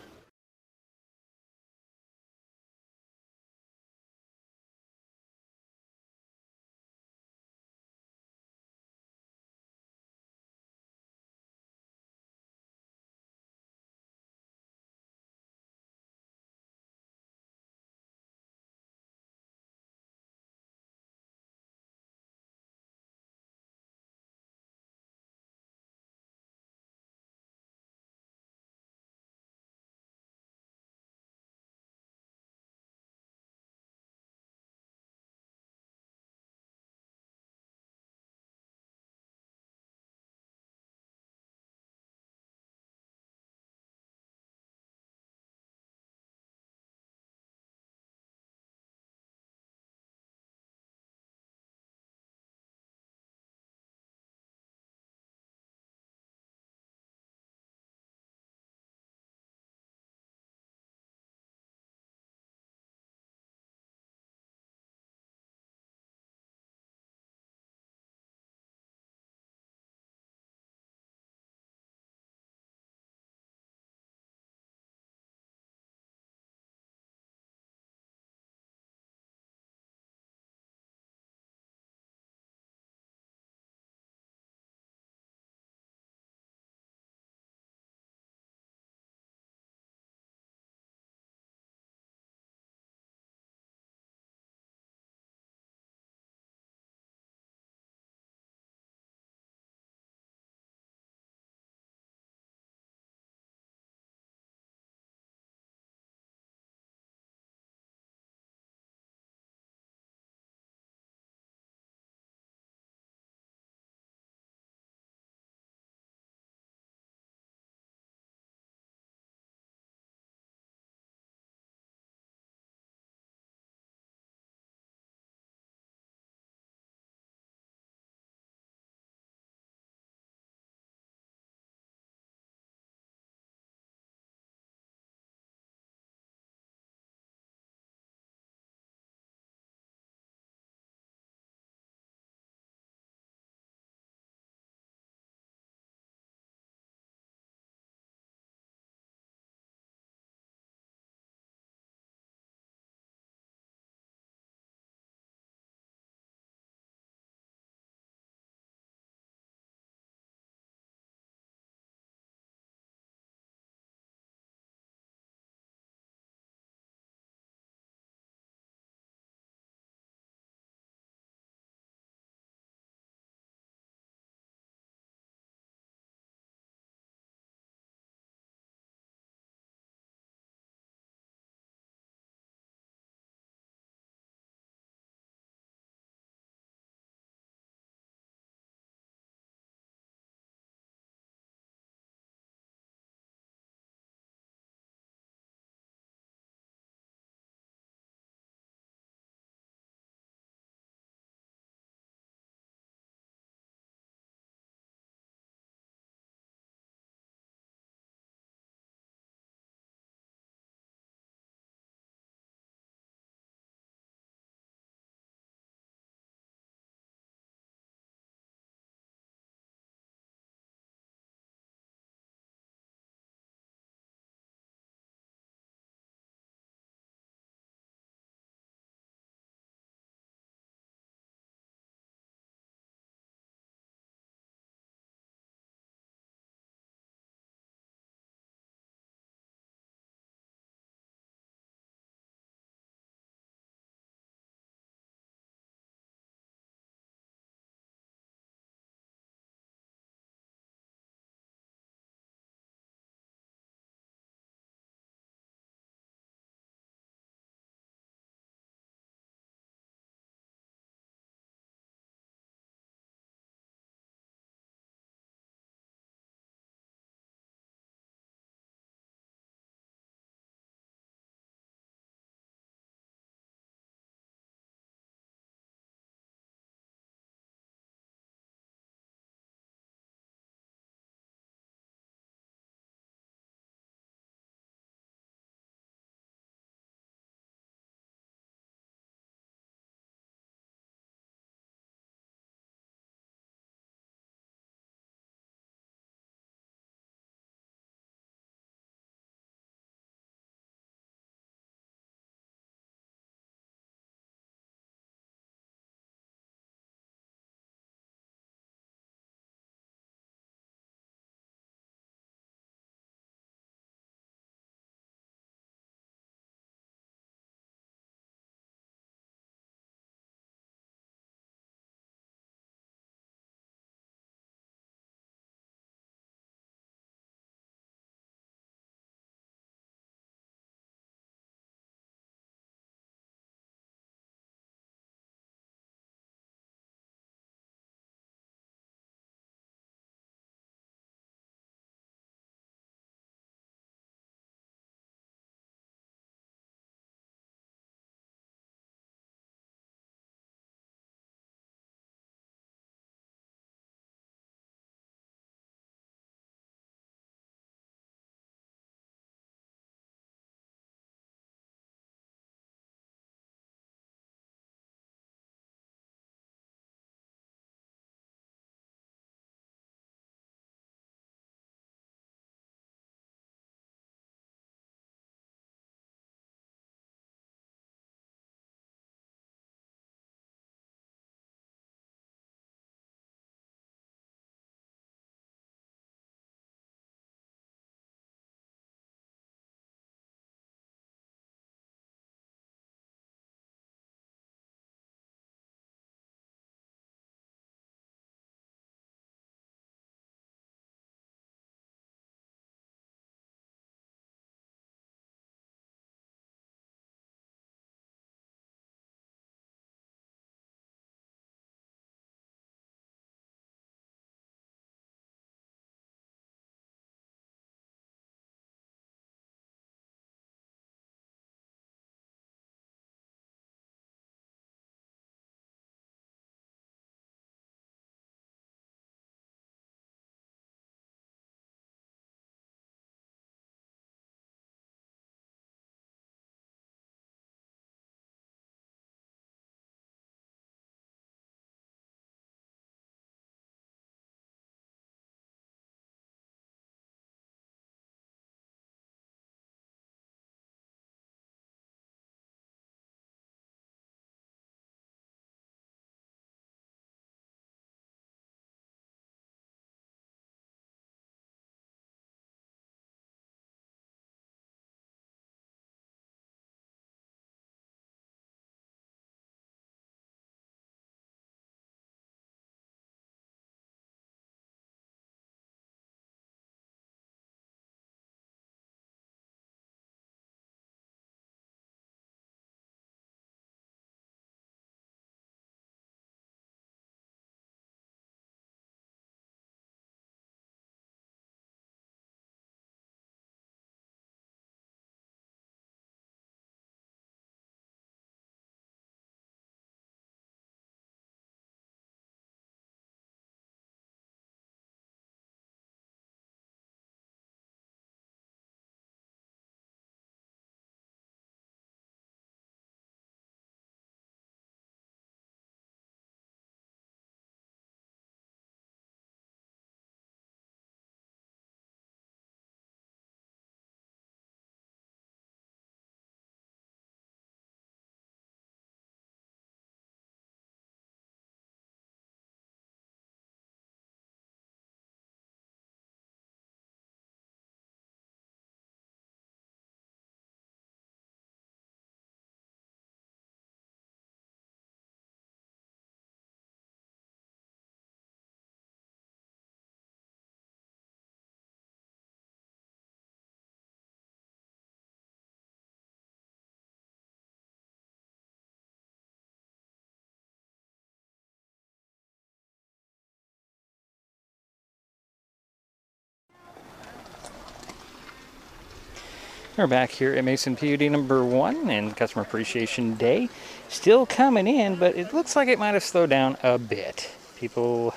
We're back here at Mason PUD number 1 and Customer Appreciation Day. Still coming in, but it looks like it might have slowed down a bit. People,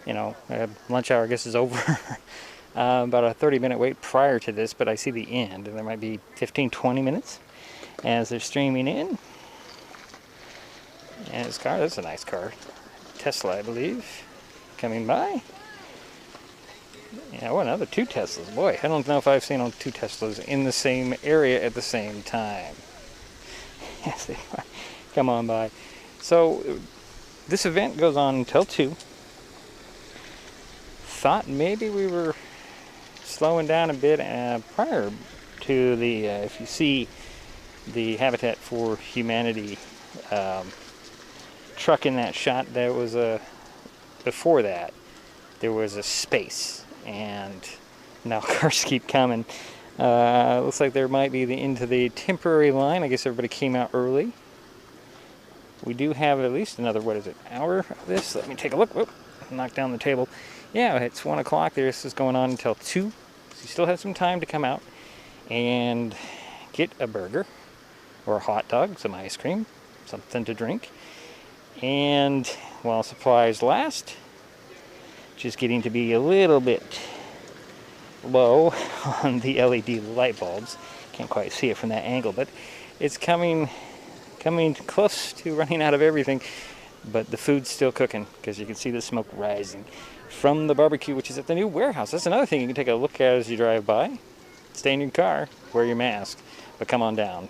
you know, lunch hour I guess is over. About a 30-minute wait prior to this, but I see the end, and there might be 15-20 minutes as they're streaming in. And this car, that's a nice car. Tesla, I believe, coming by. Yeah, well, another 2 Teslas. Boy, I don't know if I've seen 2 Teslas in the same area at the same time. Yes, they are. Come on by. So, this event goes on until 2. Thought maybe we were slowing down a bit prior to the, if you see the Habitat for Humanity truck in that shot, there was before that, there was a space, and now cars keep coming. Looks like there might be into the temporary line. I guess everybody came out early. We do have at least another, what is it, hour of this? Let me take a look. Whoop, knock down the table. Yeah, it's 1 o'clock. This is going on until 2. So you still have some time to come out and get a burger or a hot dog, some ice cream, something to drink. And while supplies last, just getting to be a little bit low on the LED light bulbs. Can't quite see it from that angle, but it's coming close to running out of everything. But the food's still cooking because you can see the smoke rising from the barbecue, which is at the new warehouse. That's another thing you can take a look at as you drive by. Stay in your car, wear your mask, but come on down.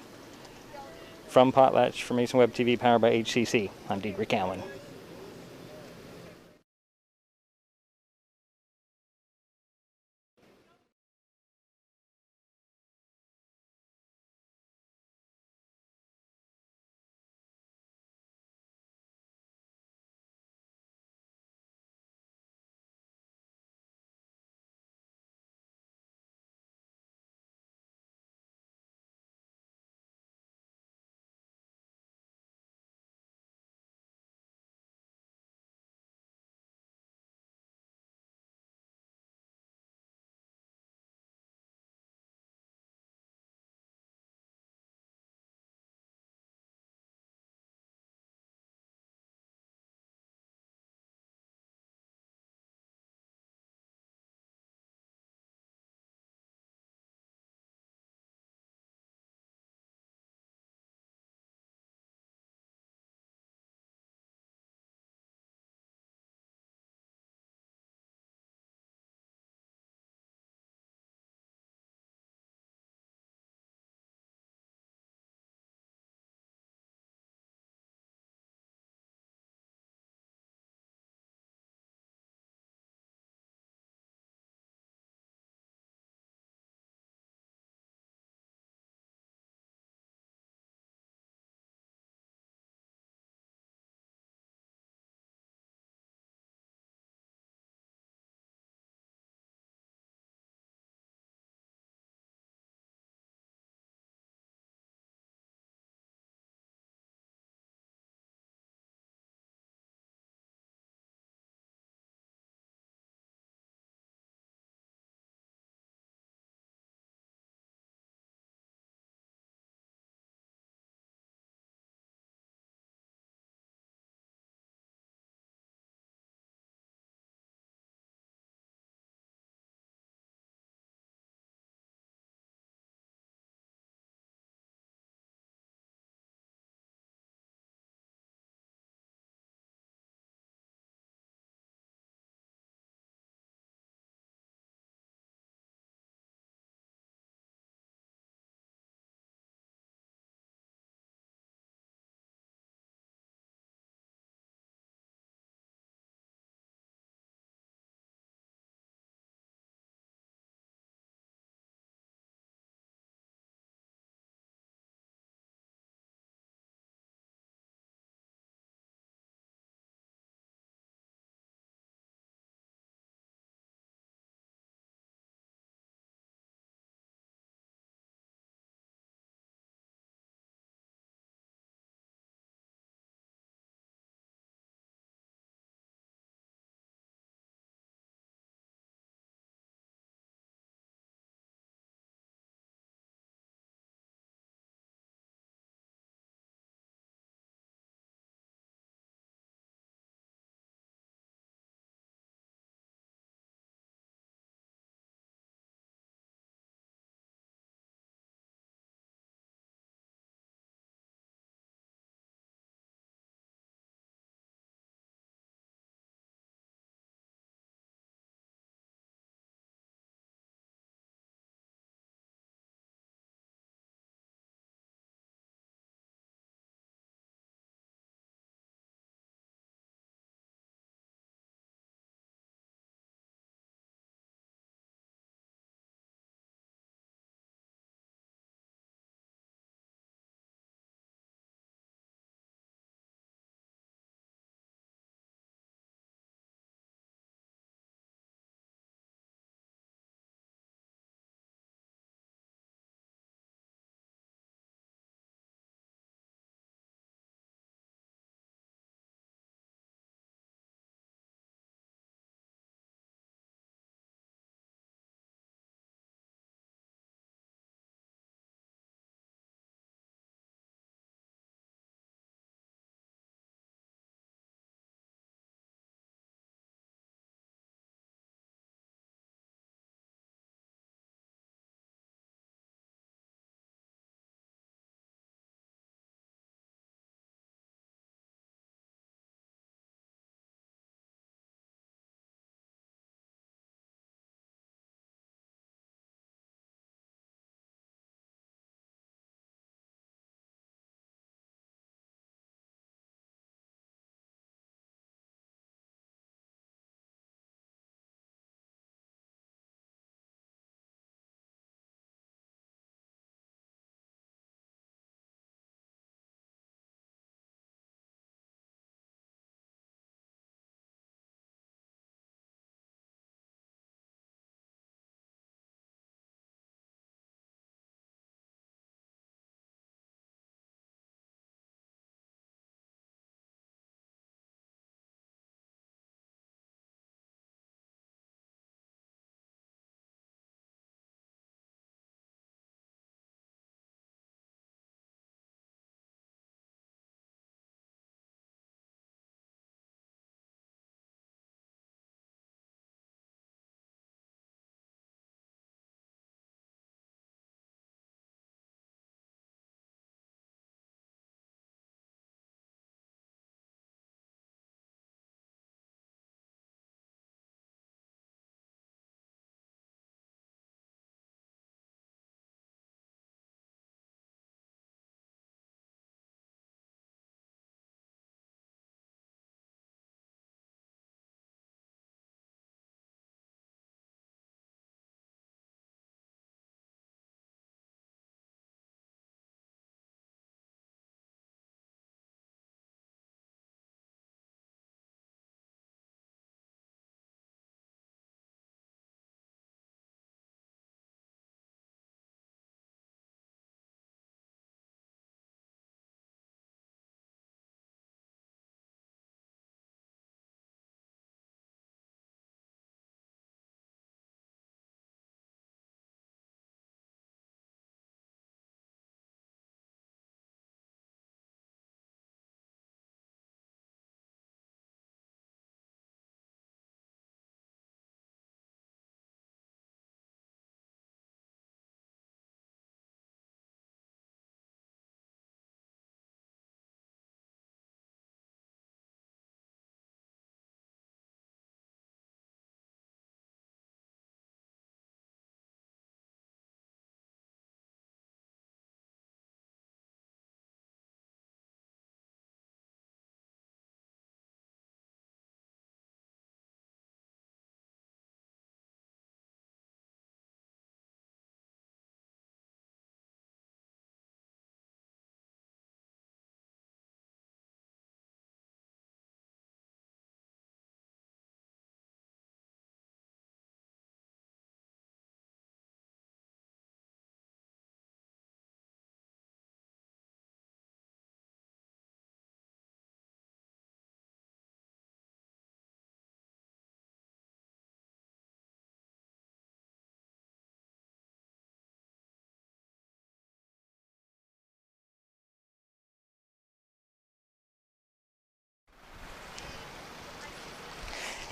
From Potlatch for MasonWebTV, powered by HCC, I'm Diedrich Allen.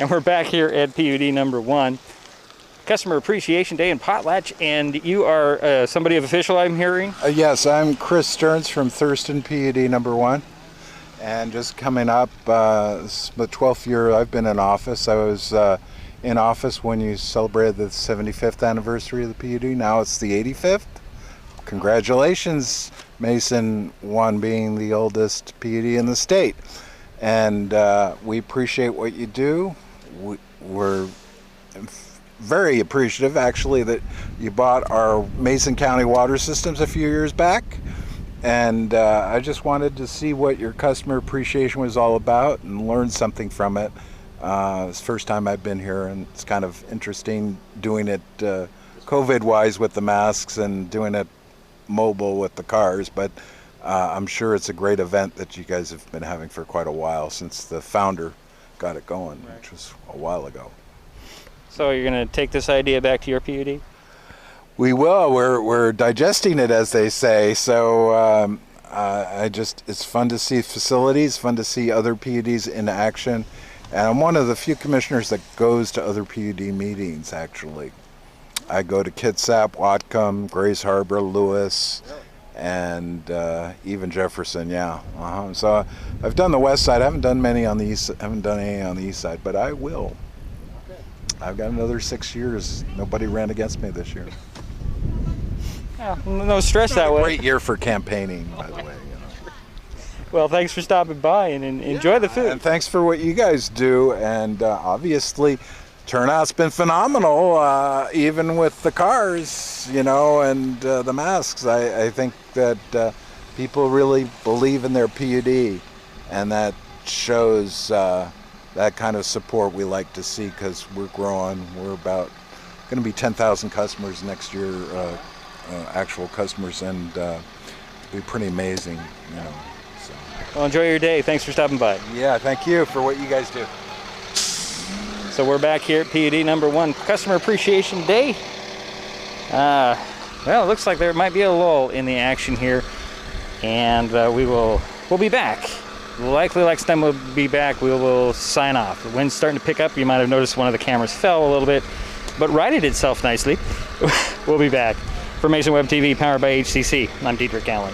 And we're back here at PUD number 1, Customer Appreciation Day in Potlatch, and you are somebody of official, I'm hearing? Yes, I'm Chris Stearns from Thurston PUD number 1, and just coming up, this is the 12th year I've been in office. I was in office when you celebrated the 75th anniversary of the PUD. Now it's the 85th. Congratulations, Mason 1 being the oldest PUD in the state. And we appreciate what you do. We're very appreciative, actually, that you bought our Mason County water systems a few years back. And I just wanted to see what your customer appreciation was all about and learn something from it. It's the first time I've been here, and it's kind of interesting doing it COVID-wise with the masks and doing it mobile with the cars. But I'm sure it's a great event that you guys have been having for quite a while since the founder got it going, which was a while ago. So you're going to take this idea back to your PUD? We will. We're digesting it, as they say. So it's fun to see facilities, fun to see other PUDs in action. And I'm one of the few commissioners that goes to other PUD meetings, actually. I go to Kitsap, Whatcom, Grays Harbor, Lewis, and even Jefferson, yeah. So I've done the west side. I haven't done many on the east. Haven't done any on the east side, but I will. I've got another 6 years. Nobody ran against me this year. Yeah, no stress that way. Great year for campaigning, by the way. Well, thanks for stopping by and enjoy the food. And thanks for what you guys do. And obviously, turnout's been phenomenal, even with the cars, and the masks. I think that people really believe in their PUD, and that shows that kind of support we like to see, because we're growing. We're about going to be 10,000 customers next year, actual customers, and it'll be pretty amazing, So. Well, enjoy your day. Thanks for stopping by. Yeah, thank you for what you guys do. So we're back here at PUD number 1, Customer Appreciation Day. Well, it looks like there might be a lull in the action here, and we'll be back. Likely next time we'll be back, we will sign off. The wind's starting to pick up. You might have noticed one of the cameras fell a little bit, but righted itself nicely. We'll be back. For MasonWebTV, powered by HCC, I'm Dietrich Allen.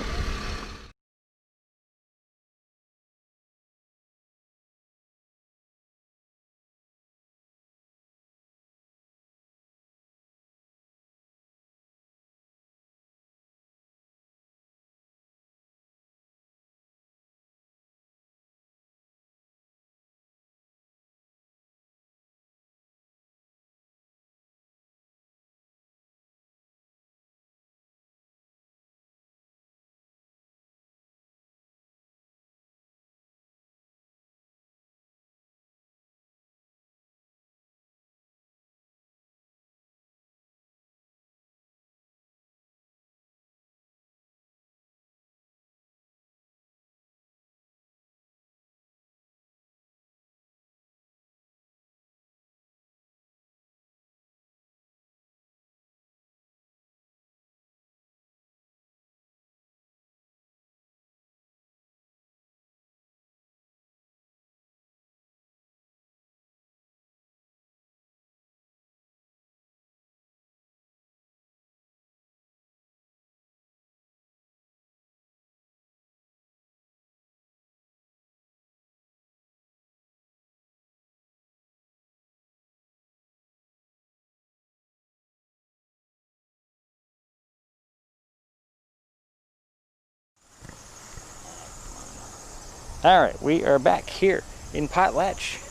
All right, we are back here in Potlatch,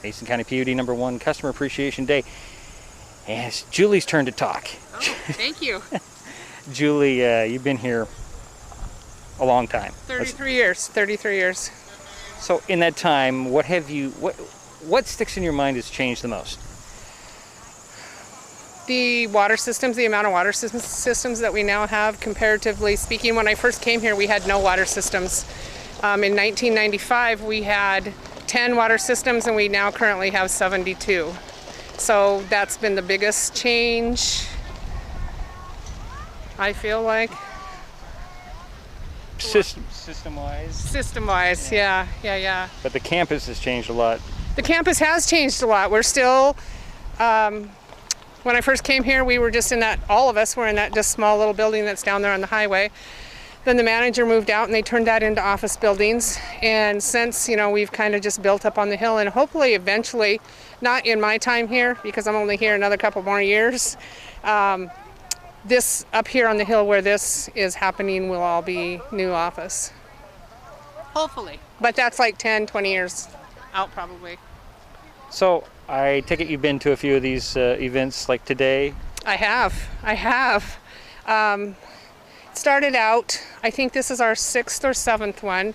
Mason County PUD number 1, Customer Appreciation Day. And it's Julie's turn to talk. Oh, thank you. Julie, you've been here a long time. 33 years. 33 years. So in that time, what sticks in your mind has changed the most? The water systems, the amount of water systems that we now have, comparatively speaking. When I first came here, we had no water systems. In 1995, we had 10 water systems, and we now currently have 72. So that's been the biggest change, I feel like. System-wise? System-wise, yeah. But the campus has changed a lot The campus has changed a lot. We're still, when I first came here, we were just in that, all of us were in that just small little building that's down there on the highway. Then the manager moved out and they turned that into office buildings. And since, you know, we've kind of just built up on the hill, and hopefully eventually, not in my time here, because I'm only here another couple more years, this up here on the hill where this is happening will all be new office. Hopefully. But that's like 10, 20 years out probably. So I take it you've been to a few of these events like today? I have. Started out, I think this is our 6th or 7th one.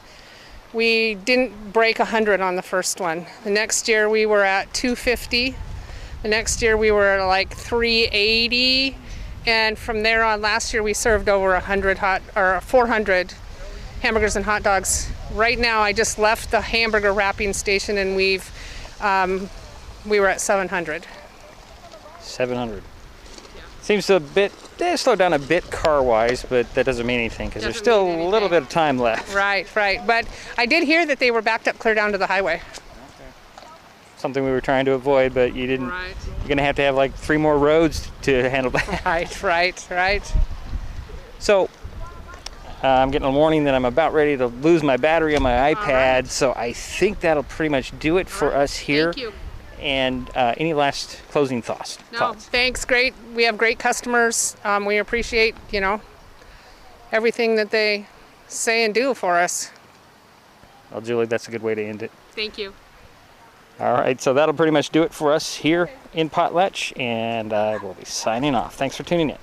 We didn't break 100 on the first one. The next year we were at 250. The next year we were like 380. And from there on, last year we served over 400 hamburgers and hot dogs. Right now I just left the hamburger wrapping station and we were at 700. 700. Seems a bit, slowed down a bit car-wise, but that doesn't mean anything because there's still a little bit of time left. Right. But I did hear that they were backed up clear down to the highway. Okay. Something we were trying to avoid, but you didn't. Right. You're going to have like 3 more roads to handle that. Right. So I'm getting a warning that I'm about ready to lose my battery on my iPad, so I think that'll pretty much do it for us here. Thank you. And any last closing thoughts? No, thanks. Great. We have great customers. We appreciate, you know, everything that they say and do for us. Well, Julie, that's a good way to end it. Thank you. All right, so that'll pretty much do it for us here in Potlatch, and we'll be signing off. Thanks for tuning in.